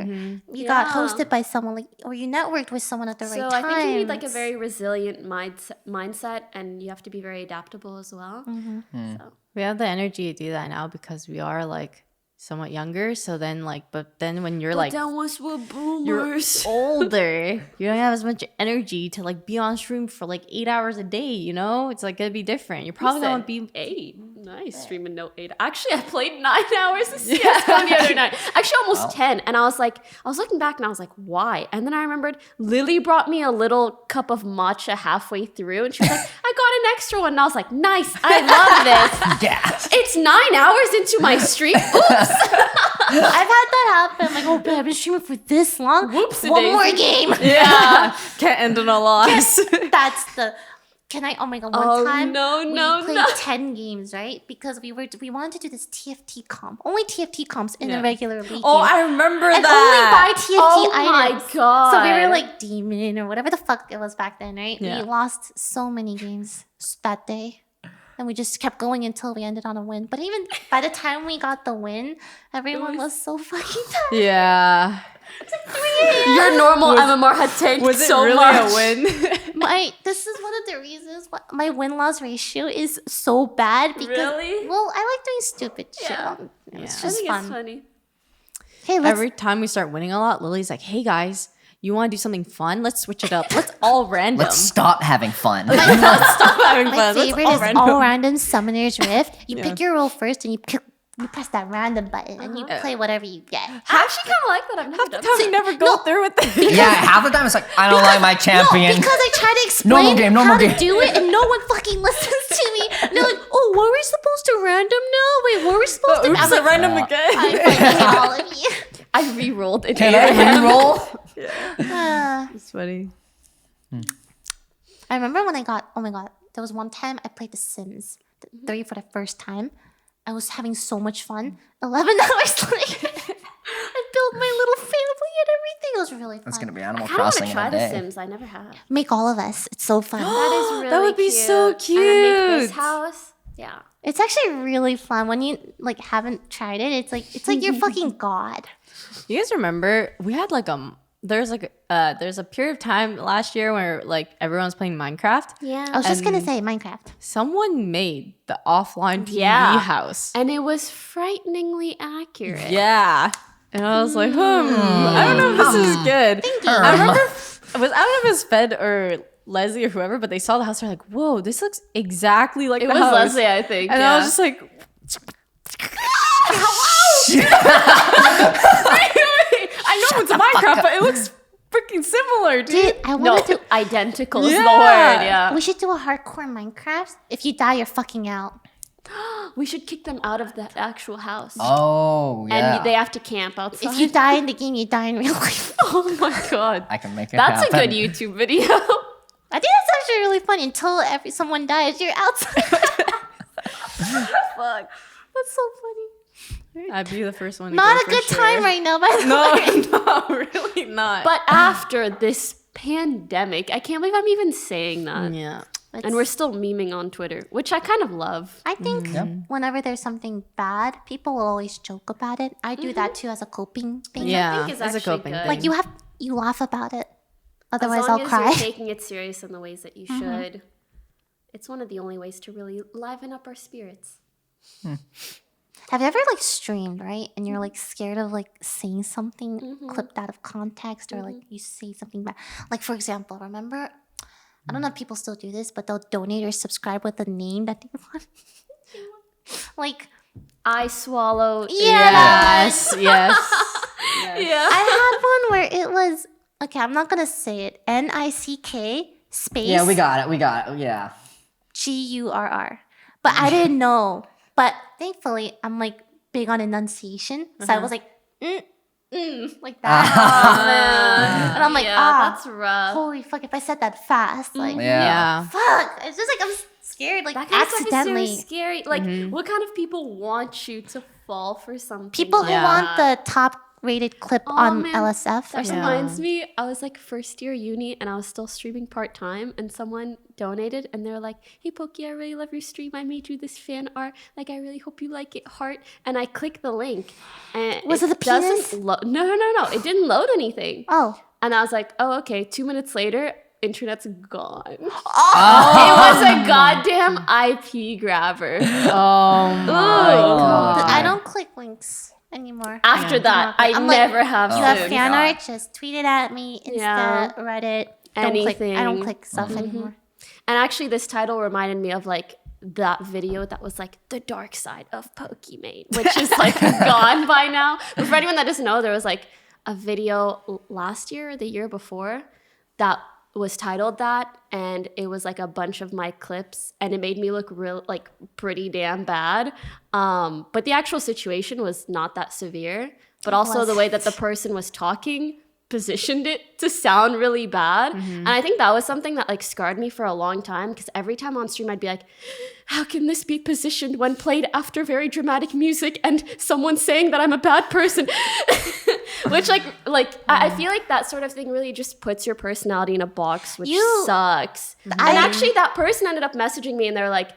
you got hosted by someone, like, or you networked with someone at the right So time. I think you need like a very resilient mindset, and you have to be very adaptable as well. So. We have the energy to do that now because we are like somewhat younger. So then but then when you're like once we're you're boomers. older, you don't have as much energy to like be on stream for like 8 hours a day, It's like gonna be different. You're probably gonna be 8. Nice, streaming no 8. Actually, I played 9 hours of CS:GO the other night. Actually, almost 10. And I was looking back and I was like, why? And then I remembered Lily brought me a little cup of matcha halfway through, and she was like, I got an extra one. And I was like, nice, I love this. Gas. It's 9 hours into my stream. Oops. I've had that happen. Like, oh, babe, I've been streaming for this long. Whoopsie One daisy. more game. yeah, can't end on a loss. That's the. Can I? Oh my god! One time, no, we played 10 games, right? Because we wanted to do this TFT comp. Only TFT comps in the regular league. Oh, game. I remember and that. only buy TFT Oh items. my god. So we were like demon or whatever the fuck it was back then, right? Yeah. We lost so many games that day. And we just kept going until we ended on a win. But even by the time we got the win, everyone was so fucking tired. Yeah. Your normal MMR had tanked Was it so really much. a win? This is one of the reasons why my win-loss ratio is so bad. Because, Really? well, I like doing stupid shit. Yeah. It's I just think fun. it's funny. Hey, let's Every time we start winning a lot, Lily's like, hey guys, you want to do something fun? Let's switch it up. Let's all random. Let's stop having fun. stop having My fun. Let's favorite all is random. all random Summoner's Rift. You pick your role first and you press that random button and you play whatever you get. I actually kind of like that. I've never done How do you never go through with it? Yeah, half the time it's like, I don't like my champion. No, because I try to explain Normal game, normal how to game. do it and no one fucking listens to me. And they're like, oh, were we supposed to random now? Wait, were we supposed to? Oops, I'm like, random I again. fucking hate all of you. I re-rolled it. Can I re-roll? It's funny. I remember when oh my god, there was one time I played The Sims 3 for the first time. I was having so much fun. 11 hours later, I built my little family and everything. It was really fun. That's gonna be Animal I kind of want Crossing to in try a The day. Sims. I never have. Make all of us. It's so fun. That is really That would be so And then make this cute. house. Yeah. It's actually really fun when you like haven't tried it. It's like you're fucking god. You guys remember we had there's a period of time last year where like everyone's playing Minecraft. Yeah. I was just gonna say Minecraft. Someone made the offline TV Yeah. house. And it was frighteningly accurate. Yeah. And I was like, I don't know if this is good. I remember I don't know if it was Fed or Leslie or whoever, but they saw the house. They're like, whoa, this looks exactly like It the was house. Leslie, I think. And yeah. I was just like, I know it's Minecraft, but it looks freaking similar, dude. Dude, I no, want to identical is the Yeah. word. Yeah. We should do a hardcore Minecraft. If you die, you're fucking out. We should kick them out of the actual house. Oh, yeah. And they have to camp outside. If you die in the game, you die in real life. oh my god. I can make it That's happen. a good YouTube video. I think that's actually really funny. Until someone dies, you're outside. Fuck. That's so funny. I'd be the first one. Not to a go good for time sure. right now, by the way. No, really not. But after this pandemic, I can't believe I'm even saying that. yeah, And we're still memeing on Twitter, which I kind of love. I think whenever there's something bad, people will always joke about it. I do that too as a coping thing. yeah, think is it's a actually coping good. thing. Like you laugh about it. As Otherwise, long I'll as cry. you're taking it serious in the ways that you should, it's one of the only ways to really liven up our spirits. Have you ever like streamed, right? And you're like scared of like saying something clipped out of context or like you say something bad. Like for example, remember, I don't know if people still do this, but they'll donate or subscribe with a name that they want. Like, I swallow. yes, yes. I had one where it was, okay, I'm not going to say it. NICK space. Yeah, we got it. Yeah. GURR. But I didn't know. But thankfully, I'm like big on enunciation. So I was like, like that. And I'm like, that's rough. holy fuck, if I said that fast, like, Yeah. fuck. It's just like I'm scared, like That kind of accidentally. stuff is so scary. Like, what kind of people want you to fall for something? People who like want that? the top rated clip Oh, on man. LSF or That something. reminds me, I was like first year uni and I was still streaming part-time and someone donated and they're like, hey Pokey, I really love your stream. I made you this fan art. Like, I really hope you like it, heart. And I clicked the link and Was it the penis? No. It didn't load anything. Oh. And I was like, oh, okay. 2 minutes later, internet's gone. It was a goddamn IP grabber. Oh my god. I don't click links anymore. After that, I I'm like, never have You have soon. fan art, just tweet it at me, Insta, Yeah. Reddit. Anything. I don't click stuff anymore. And actually, this title reminded me of like that video that was like the dark side of Pokemon, which is like gone by now. But for anyone that doesn't know, there was like a video last year or the year before that was titled that, and it was like a bunch of my clips, and it made me look real like pretty damn bad. But the actual situation was not that severe, but also the way that the person was talking positioned it to sound really bad. And I think that was something that like scarred me for a long time, because every time on stream I'd be like, how can this be positioned when played after very dramatic music and someone saying that I'm a bad person? Which I feel like that sort of thing really just puts your personality in a box, which sucks. And actually that person ended up messaging me and they're like,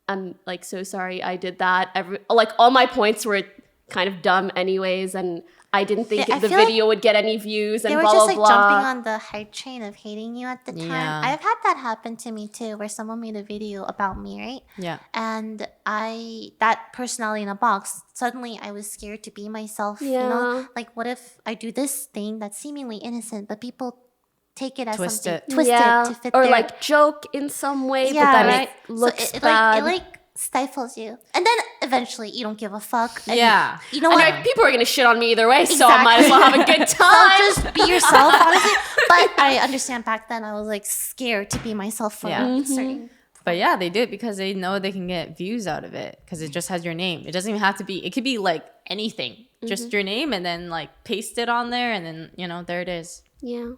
I'm like so sorry I did that. Like all my points were kind of dumb anyways, and I didn't think I the feel like video would get any views and They were blah, just blah, like blah. jumping on the hype train of hating you at the time. Yeah. I've had that happen to me too, where someone made a video about me, right? Yeah. And that personality in a box, suddenly I was scared to be myself. You know, Yeah. like what if I do this thing that's seemingly innocent, but people take it as Twist something it. twisted to fit or their... like joke in some way, Yeah, but then right? it looks so bad. It like stifles you, and then eventually you don't give a fuck. And Yeah. you know and what? like, people are gonna shit on me either way, so I might as well have a good So time. just be yourself, honestly. But I understand back then I was like scared to be myself for Yeah. a certain. But yeah, they do it because they know they can get views out of it because it just has your name. It doesn't even have to be, it could be like anything, just your name, and then like paste it on there, and then, you know, there it is. Yeah.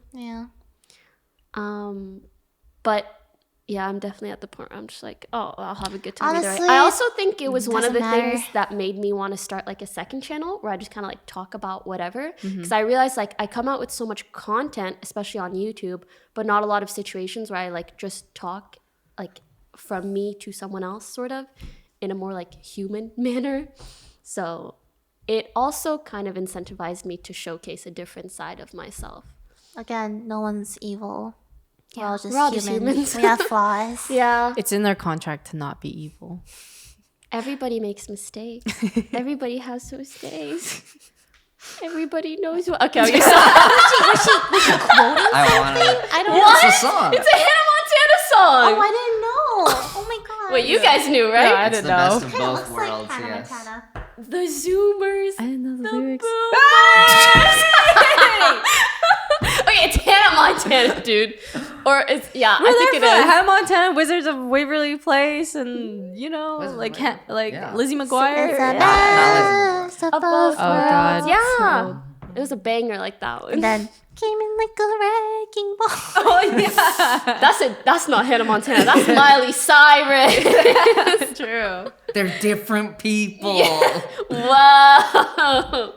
But yeah, I'm definitely at the point where I'm just like, oh, I'll have a good time either Honestly, way. I also think it was one of the doesn't matter. things that made me want to start like a second channel where I just kind of like talk about whatever. Because I realized like I come out with so much content, especially on YouTube, but not a lot of situations where I like just talk like from me to someone else sort of in a more like human manner. So it also kind of incentivized me to showcase a different side of myself. Again, no one's evil. Yeah, We're all just humans. We have flaws. Yeah. It's in their contract to not be evil. Everybody makes mistakes. Everybody has those days. Everybody knows what. Okay, okay. Was she quoting? I want to. I don't know. What's the song? It's a Hannah Montana song. Oh, I didn't know. Oh my god. Wait, you guys knew, right? I It's didn't the know. best of Kinda both looks worlds. like Hannah Yes. Montana. The Zoomers. I didn't know the lyrics. Boomers. Okay, it's Hannah Montana, dude. Or it's I think it is. Hannah Montana, Wizards of Waverly Place, and you know, Wizards of like Waverly. Yeah. Lizzie McGuire. It's a Yeah. mess of Of both both Oh worlds. god. Yeah. It was a banger like that one. And then came in like a wrecking ball. Oh yeah. That's not Hannah Montana. That's Miley Cyrus. True. They're different people. Wow.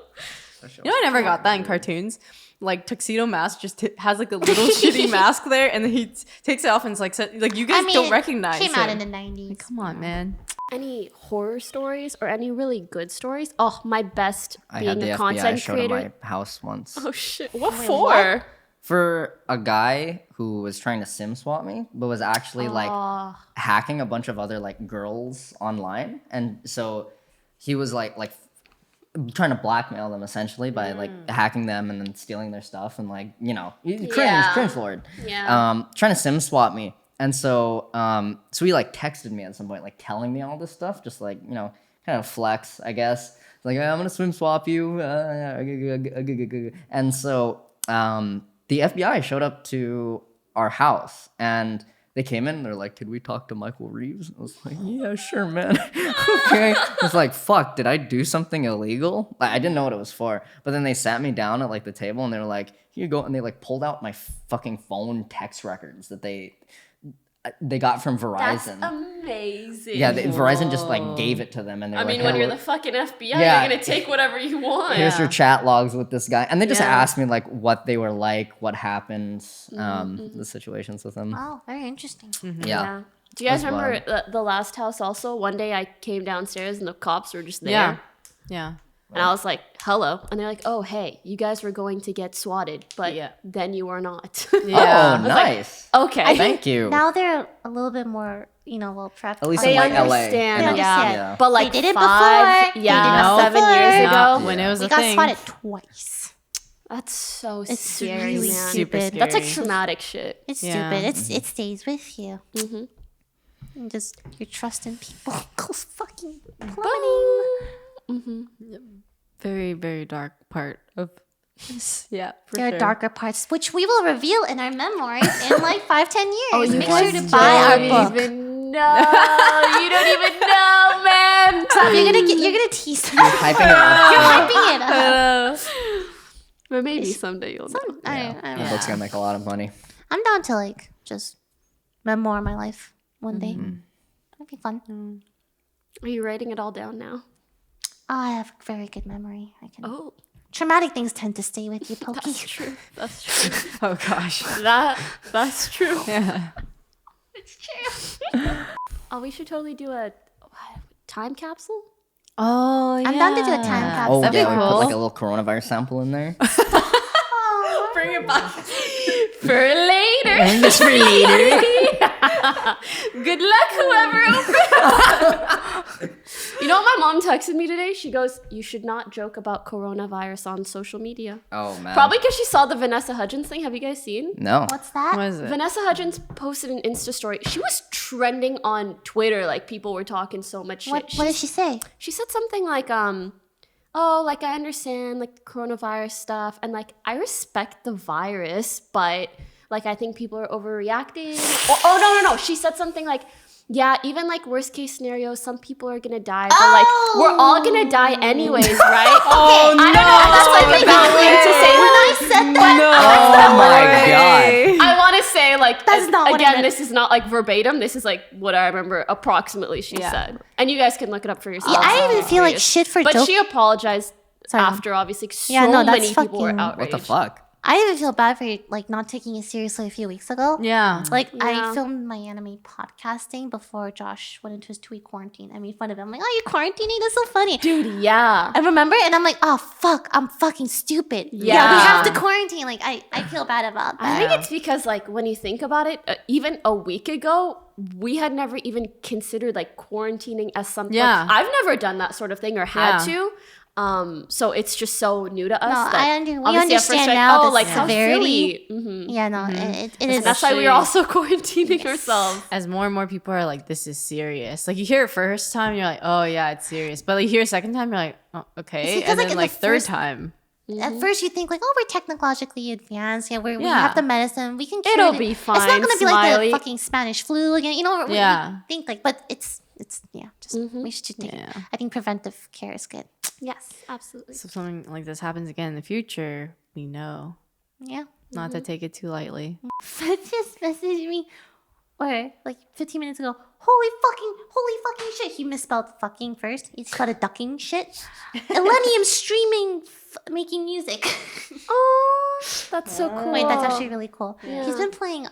You know, I never got that in cartoons. Like Tuxedo Mask just has like a little shitty mask there, and then he takes it off, and it's like you guys don't recognize Came out him. in the 90s. Come on, man. Any horror stories or any really good stories? Oh, my best I being had the a FBI content showed creator. at my house once. Oh shit! What Wait, for? what? For a guy who was trying to sim swap me, but was actually like hacking a bunch of other like girls online, and so he was like trying to blackmail them essentially by like hacking them and then stealing their stuff and like cringe lord. Yeah. Trying to sim swap me, and so so he like texted me at some point like telling me all this stuff, just like kind of flex, I guess. Like, I'm gonna swim swap you, and so the FBI showed up to our house and they came in and they're like, could we talk to Michael Reeves? I was like, yeah, sure, man. Okay. I was like, fuck, did I do something illegal? Like, I didn't know what it was for. But then they sat me down at like the table and they were like, here you go. And they like pulled out my fucking phone text records that they got from Verizon. That's amazing. Yeah, Verizon just like gave it to them, and they were I mean, like, when "Hey, you're look, the fucking FBI, Yeah. you're gonna take whatever you want. here's your chat logs with this guy," and they just Yeah. asked me like what they were like, what happened, the situations with them. Wow, very interesting. Yeah. Do you guys That's remember the last house also? One day I came downstairs and the cops were just there. Yeah. Yeah. And I was like, hello. And they're like, oh, hey, you guys were going to get swatted, but then you were not. Yeah. Oh, nice. Okay. Thank you. Now they're a little bit more, well prepped. At least They in like LA. understand, and yeah. yeah. But like They did it 5, before. yeah, They did it 7 years before. ago. When it was we a got thing. spotted twice. That's so It's scary, really man. Super stupid. That's like scary. traumatic shit. It's Yeah. stupid. It stays with you. And just your trust in people goes fucking plummeting. Very, very dark part of this. Yeah, for There sure. are darker parts, which we will reveal in our memoirs in like 5-10 years. Oh, you Make guys sure to buy our don't book. even know. You don't even know, man. Stop, you're gonna tease them. Hyping it up. You're hyping it up. But maybe someday you'll know. I don't The know. book's gonna make a lot of money. I'm down to like just memoir my life one day. That'd be fun. Are you writing it all down now? I have a very good memory. Oh, Traumatic things tend to stay with you, Pokey. that's true. That's true. Oh gosh. That's true. Yeah. It's true. Oh, we should totally do a time capsule. Oh yeah. I'm down to do a time capsule. Oh, That'd yeah, be we put cool. like a little coronavirus sample in there. Bring it back for later. Just for later. Good luck, whoever opens. You know what my mom texted me today? She goes, "You should not joke about coronavirus on social media." Oh, man. Probably because she saw the Vanessa Hudgens thing. Have you guys seen? No. What's that? What is it? Vanessa Hudgens posted an Insta story. She was trending on Twitter. Like, people were talking so much shit. What did she say? She said something like, oh, like, I understand, like, coronavirus stuff, and, like, I respect the virus, but, like, I think people are overreacting. No. She said something like, yeah, even, like, worst case scenario, some people are gonna die, but, like, we're all gonna die anyways, right? Oh, I don't know if that's, like, a good thing to say. When I said that, Oh, my God. I want to say, like, That's not what I again, meant. this is not, like, verbatim. This is, like, what I remember approximately she said. And you guys can look it up for yourselves. yeah, I It's even feel like hilarious. shit for But joke. she apologized Sorry. after, obviously. So Yeah, no, that's many people were fucking- outraged. What the fuck? I even feel bad for like not taking it seriously a few weeks ago. Yeah. Like Yeah. I filmed my anime podcasting before Josh went into his 2-week quarantine. I made fun of him. I'm like, oh, you're quarantining? That's so funny. Dude, yeah. I remember, and I'm like, oh fuck, I'm fucking stupid. Yeah, Yeah. we have to quarantine. Like I feel bad about I that. think it's because, like, when you think about it, even a week ago, we had never even considered, like, quarantining as something. Yeah. Like, I've never done that sort of thing or had Yeah. to. So it's just so new to us. No, that we obviously at first understand we're like, now oh, the like, how severity. silly. Mhm. Yeah, no, it is. And that's why we were also quarantining ourselves. As more and more people are like, this is serious. Like you hear it first time, you're like, oh yeah, it's serious. But like you hear a second time, you're like, oh, okay. See, 'cause, And like, then in the like third first- time. At first, you think like, oh, we're technologically advanced. Yeah, we Yeah. have the medicine. We can. Cure It'll it. be It's not fine, gonna be like Smiley. the fucking Spanish flu again. You know, we think like, but it's yeah. Just we should take. Yeah. I think preventive care is good. Yes, absolutely. So if something like this happens again in the future, we know Yeah. not to take it too lightly. But just message me. or like 15 minutes ago, holy fucking shit. He misspelled fucking first. He spelled ducking shit. Millennium streaming, making music. Oh, that's so cool. Wait, that's actually really cool. Yeah. He's been playing,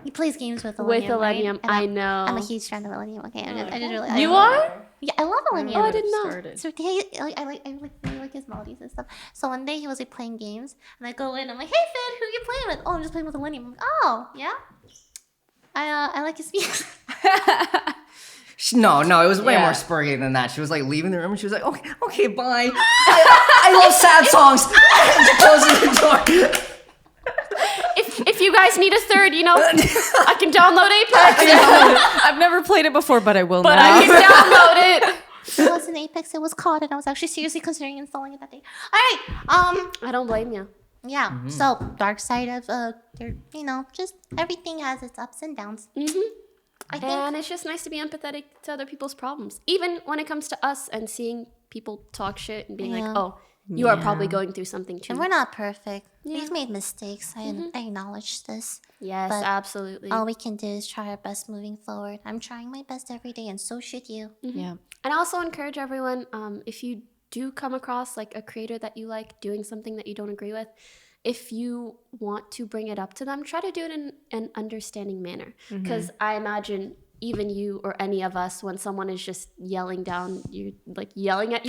he plays games with With Millennium, Millennium, right? I And know. I'm a huge fan of Millennium. Okay, I just really. You are? Yeah, I love Millennium. Oh, I didn't know. So I really like his melodies and stuff. So one day he was like playing games, and I go in. I'm like, "Hey, Finn, who you playing with?" "Oh, I'm just playing with Millennium." I'm like, "Oh, yeah." I like his music. No, it was way Yeah. more spurgy than that. She was like leaving the room and she was like, okay, bye. I love sad songs. Closing the door. If you guys need a third, I can download Apex. I've never played it before, but I will But now. I can download it. It wasn't Apex, it was COD, and I was actually seriously considering installing it that day. All right, I don't blame you. yeah. Mm-hmm. So dark side of just everything has its ups and downs. I think And it's just nice to be empathetic to other people's problems. Even when it comes to us and seeing people talk shit and being Yeah. like, oh, you are probably going through something too. and we're not perfect. We've made mistakes. I acknowledge this. Yes, But absolutely. All we can do is try our best moving forward. I'm trying my best every day, and so should you. Yeah. And I also encourage everyone, if you do come across like a creator that you like doing something that you don't agree with, if you want to bring it up to them, try to do it in an understanding manner. Because I imagine even you or any of us, when someone is just yelling at you,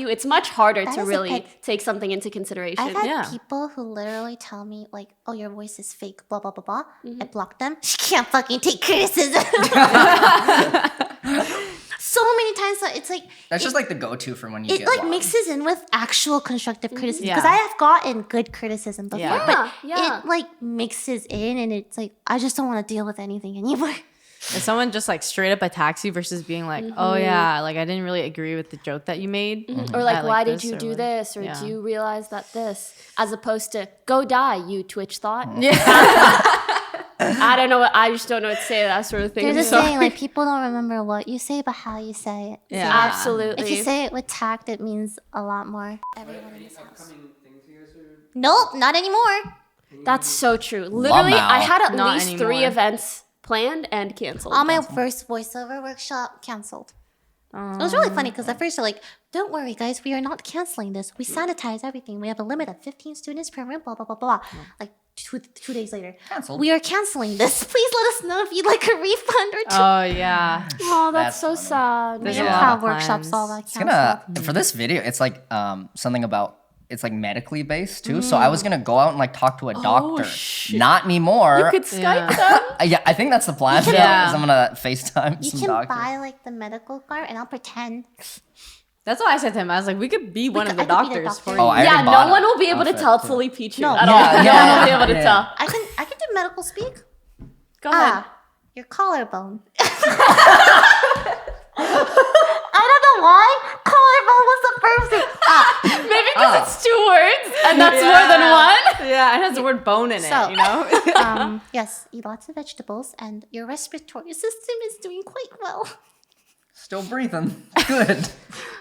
it's much harder That to is a really pet- take something into consideration. I've had Yeah. people who literally tell me like, "Oh, your voice is fake," blah blah blah blah. I block them. She can't fucking take criticism. So many times that it's like That's just like the go-to for when you it get like lost. mixes in with actual constructive criticism because Yeah. I have gotten good criticism before, Yeah. but Yeah. it like mixes in and it's like I just don't want to deal with anything anymore. If someone just like straight up attacks you versus being like, oh yeah, like I didn't really agree with the joke that you made. Or like, I why like did this you or do what- this? Or Yeah. do you realize that this? As opposed to, go die, you Twitch thought. I don't know I just don't know what to say to that sort of thing. They're I'm just sorry. saying like people don't remember what you say, but how you say it. Yeah. Absolutely. If you say it with tact, it means a lot more. Everyone in this house. Upcoming things you guys are. Nope, not anymore. That's so true. Literally, I had at Not least 3 anymore. events planned and canceled. All my first voiceover workshop canceled. It was really funny because at first they're like, "Don't worry, guys, we are not canceling this. We sanitize everything. We have a limit of 15 students per room, blah, blah, blah, blah." Like two days later, Canceled. "We are canceling this. Please let us know if you'd like a refund or two." Oh yeah. Oh, that's That's so funny. sad. There's man. a lot How of workshops plans. all that It's canceled. for this video, it's like something about it's like medically based too. So I was gonna go out and like talk to a doctor. Not anymore. You could Skype Yeah. them. Yeah, I think that's the plan. Yeah. Is I'm gonna FaceTime You some can doctor. buy like the medical card, and I'll pretend. That's what I said to him. I was like, we could be one of the I could be the doctors doctor. for Oh, you. I Yeah, already no bought one a will be able to outfit, tell too. fully Peachy No. at Yeah, all. No one yeah, will be able to yeah. tell. I can do medical speak. Go ahead. Your collarbone. I don't know why. Collarbone was the first thing. Maybe because it's 2 words and that's more than one. Yeah, it has the word bone in So- it, you know? Yes, eat lots of vegetables, and your respiratory system is doing quite well. Still breathing. Good.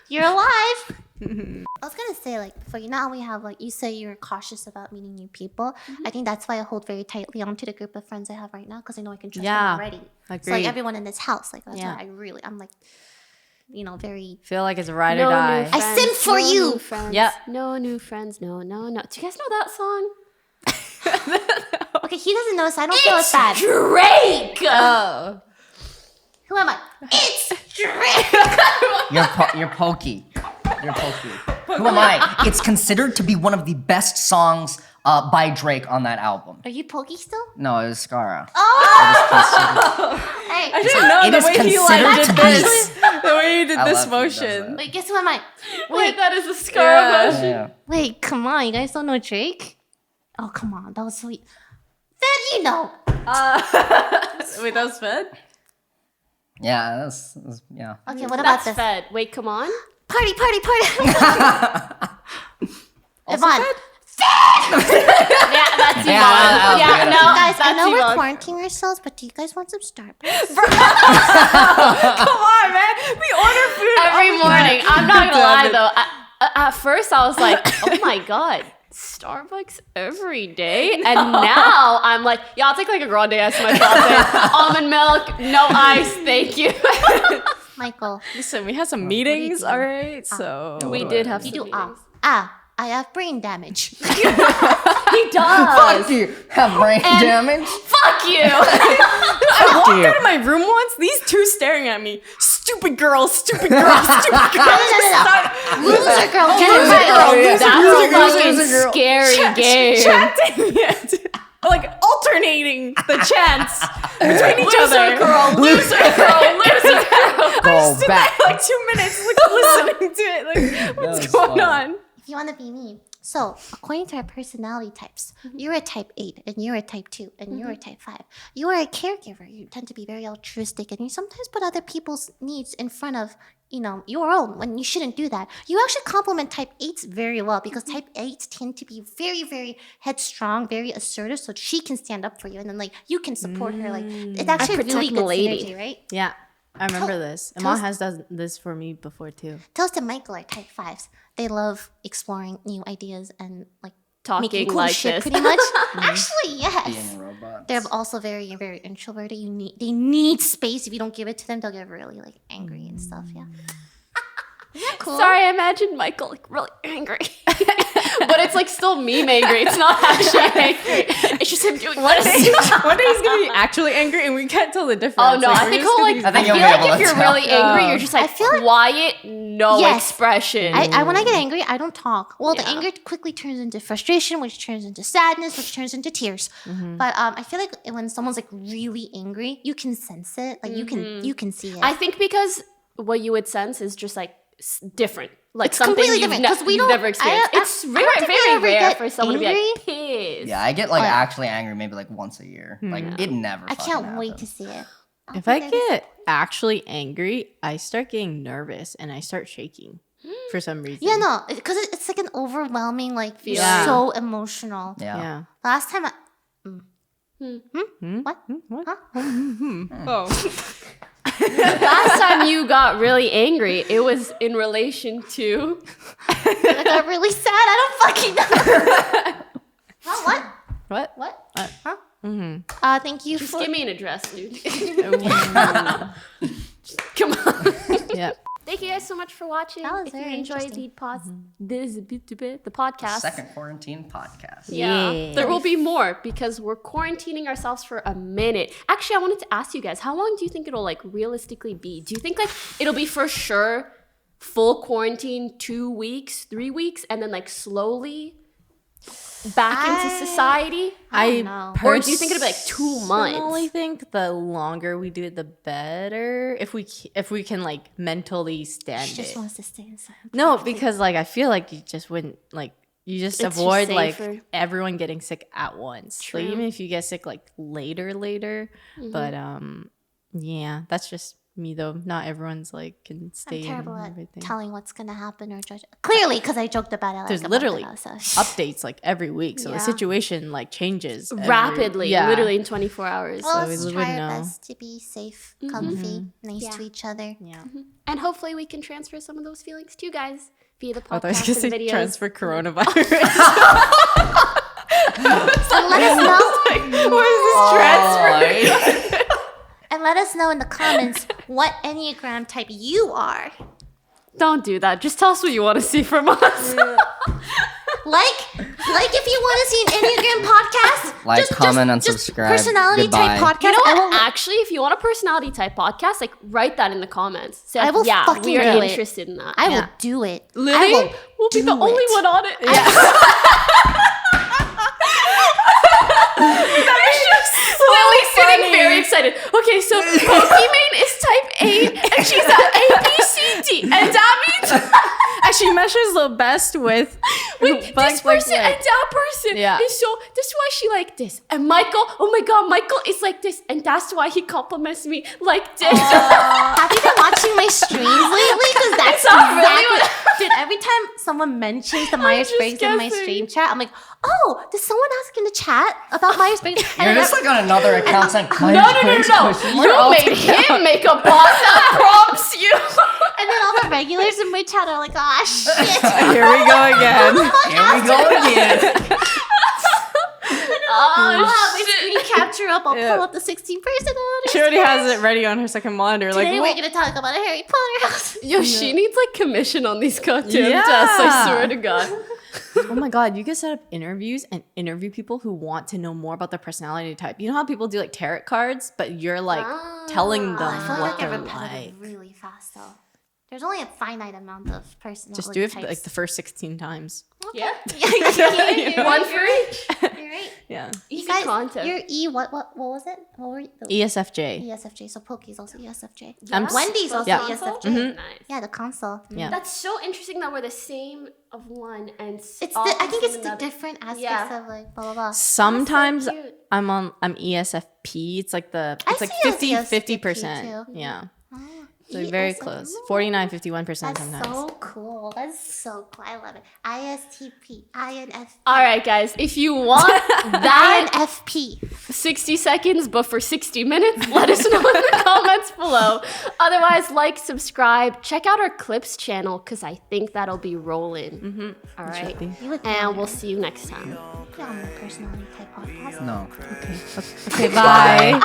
You're alive. I was gonna say, like, before, you know how we have, like, you say you're cautious about meeting new people. I think that's why I hold very tightly onto the group of friends I have right now, because I know I can trust Yeah, them already. So, like, agreed. everyone in this house, like, that's Yeah. why I'm like, very. Feel like it's a ride No or die. new friends. I simp for no you. New friends. Yep. No new friends. No, no, no. Do you guys know that song? Okay, he doesn't know, so I don't feel as bad. Drake. Oh. Who am I? It's Drake. You're pokey. You're pokey. Who am I? It's considered to be one of the best songs by Drake on that album. Are you Pokey still? No, it was Scara. Hey, I didn't know It the is way he considered like to did be- this. The way he did I this love when he does motion. that. wait, guess who am I? Wait, that is a scar Yeah. emotion. Yeah. Wait, come on, you guys don't know Drake? Oh, come on, that was sweet. Then you know. Wait, that was fed? Yeah, that's yeah. Okay, what about That's this? fed. Wait, come on. Party, party, party. Also Yvonne. fed? Yeah, that's Yeah, Yvonne. that was Yeah, good. no, Guys, I that's know we're Yvonne. quarantining ourselves, but do you guys want some Starbucks? Come on, man. We order food Every morning. I'm not gonna lie Damn it. though. At first, I was like, "Oh my god, Starbucks every day, and now I'm like, yeah, I'll take like a grande iced latte, almond milk, no ice, thank you. Michael, Listen, we had some meetings, all right? So We did have you some do meetings. I have brain damage. He does. Fuck you. Have brain damage. Fuck you. I walked out of my room once. These two staring at me. Stupid girl. Stupid girl. Stupid girl. Loser girl. That's a fucking scary game. Chanting it. Like alternating the chants between each other. Loser girl. Go back. Like 2 minutes listening to it. Like, what's going on? If you want to be me. So, according to our personality types, you're a type 8, and you're a type 2, and you're a type 5. You are a caregiver. You tend to be very altruistic, and you sometimes put other people's needs in front of, your own when you shouldn't do that. You actually complement type 8s very well because type 8s tend to be very, very headstrong, very assertive, so she can stand up for you, and then, like, you can support her. Like, it's actually a really good synergy, right? Yeah, I remember this. Emma has done this for me before too. Toast and Michael are type 5s. They love exploring new ideas and like Talking making cool like shit this. pretty much. Actually, yes. Being robots. They're also very, very introverted. They need space. If you don't give it to them, they'll get really like angry and stuff. Yeah. Isn't that cool? Sorry, I imagined Michael like really angry. But it's like still meme angry. It's not actually angry. It's just him doing One this. day he's gonna be actually angry, and we can't tell the difference. Oh no, I we're think just he'll gonna like. be- I think I feel you'll be like able if to you're tell. really angry, you're just like I feel like- quiet, no Yes. expression. I when I get angry, I don't talk. Well, the Yeah. anger quickly turns into frustration, which turns into sadness, which turns into tears. But I feel like when someone's like really angry, you can sense it. Like you can see it. I think because what you would sense is just like different. Like It's something completely you've, different, 'cause we you've don't- never experienced. I It's don't very, think I very ever rare get for someone to be like angry. pissed. Yeah, I get like Oh, yeah. actually angry maybe like once a year. Like it never. I fucking can't wait to happens. see it. If I get actually angry, I start getting nervous and I start shaking for some reason. Yeah, no, because it's like an overwhelming, like you're Yeah. so emotional. Yeah. Yeah. Last time, what? What? Huh? Oh. Last time you got really angry, it was in relation to. I got really sad. I don't fucking know. Huh? What? What? What? Huh? Thank you Just for. give me an address, dude. Come on. Yeah. Thank you guys so much for watching. That was If you very enjoyed interesting. the podcast. Second quarantine podcast. Yeah. There will be more because we're quarantining ourselves for a minute. Actually, I wanted to ask you guys, how long do you think it'll like realistically be? Do you think like it'll be for sure full quarantine 2 weeks, 3 weeks, and then like slowly back into society? I don't know. Or do you think it'll be like 2 months? I only think the longer we do it, the better. If we can like mentally stand She just it. wants to stay inside. No, because like I feel like you just wouldn't like you just It's just avoid like safer. everyone getting sick at once. True. Like even if you get sick like later, but yeah, that's just me though. Not everyone's like can stay I'm in terrible and at everything. telling what's gonna happen or judge. Clearly, because I joked about it. Like, There's a month literally ago, so. updates like every week, so Yeah. the situation like changes Rapidly, yeah. literally in 24 hours. Well, So let's we try would our know. best to be safe, comfy, nice Yeah. to each other. Yeah. And hopefully we can transfer some of those feelings to you guys via the I thought I was podcast gonna and say videos. transfer coronavirus. And let us know. What is this transfer? And let us know in the comments what Enneagram type you are. Don't do that. Just tell us what you want to see from us. Like if you want to see an Enneagram podcast, Like, comment, and subscribe. Personality type Goodbye. podcast. You know I what? will, Actually, if you want a personality type podcast, like write that in the comments. Say, like, I will yeah, fucking we are do it. interested in that. I Yeah. will do it. Lily, I will we'll be do the only it. one on it. Lily sitting very excited. Okay, so Pokimane is type 8 and she's at A, B, C, D. And that means And she measures the best with this person and that person. Yeah. And so that's why she like this. And Michael, oh my god, Michael is like this. And that's why he compliments me like this. Have you been watching my streams lately? Because that's not really exactly. Dude, every time someone mentions the Myers-Briggs in my guessing. stream chat, I'm like, oh, did someone ask in the chat about Myers-Briggs? You're just like on another account saying, No. You made him make a bot that prompts you. And then all the regulars in my chat are like, ah, shit. Here we go again. Here we go again. I'll have my screen capture up. I'll pull up the 16 person. She already has it ready on her second monitor. Today like, we're gonna talk about a Harry Potter house. Yo, she needs like commission on these goddamn Yeah. tests. I swear to God. oh my god, you can set up interviews and interview people who want to know more about their personality type. You know how people do like tarot cards, but you're like telling them I feel what like they're I repetitive like. really fast though. There's only a finite amount of personality Just do it types. like the first 16 times. Yeah. You're One for each. right. Yeah. Easy Guys, content. you're E. What was it? What were you? ESFJ. ESFJ. So Pokey's also ESFJ. I'm Wendy's also Yeah. ESFJ. Nice. Yeah, the console. Yeah. That's so interesting that we're the same of one and It's I think it's the another. different aspects Yeah. of like blah blah blah. Sometimes That's so cute. I'm ESFP. It's like I it's like see you as 50% ESFP too. Yeah. Oh, So very ESFP. close. 49-51% That's sometimes. so cool. That's so cool. I love it. ISTP, INFP. All right, guys. If you want that INFP. 60 seconds, but for 60 minutes, let us know in the comments below. Otherwise, like, subscribe, check out our clips channel because I think that'll be rolling. All right. You would And we'll see you next time. be on the personality type podcast. No. Okay, bye.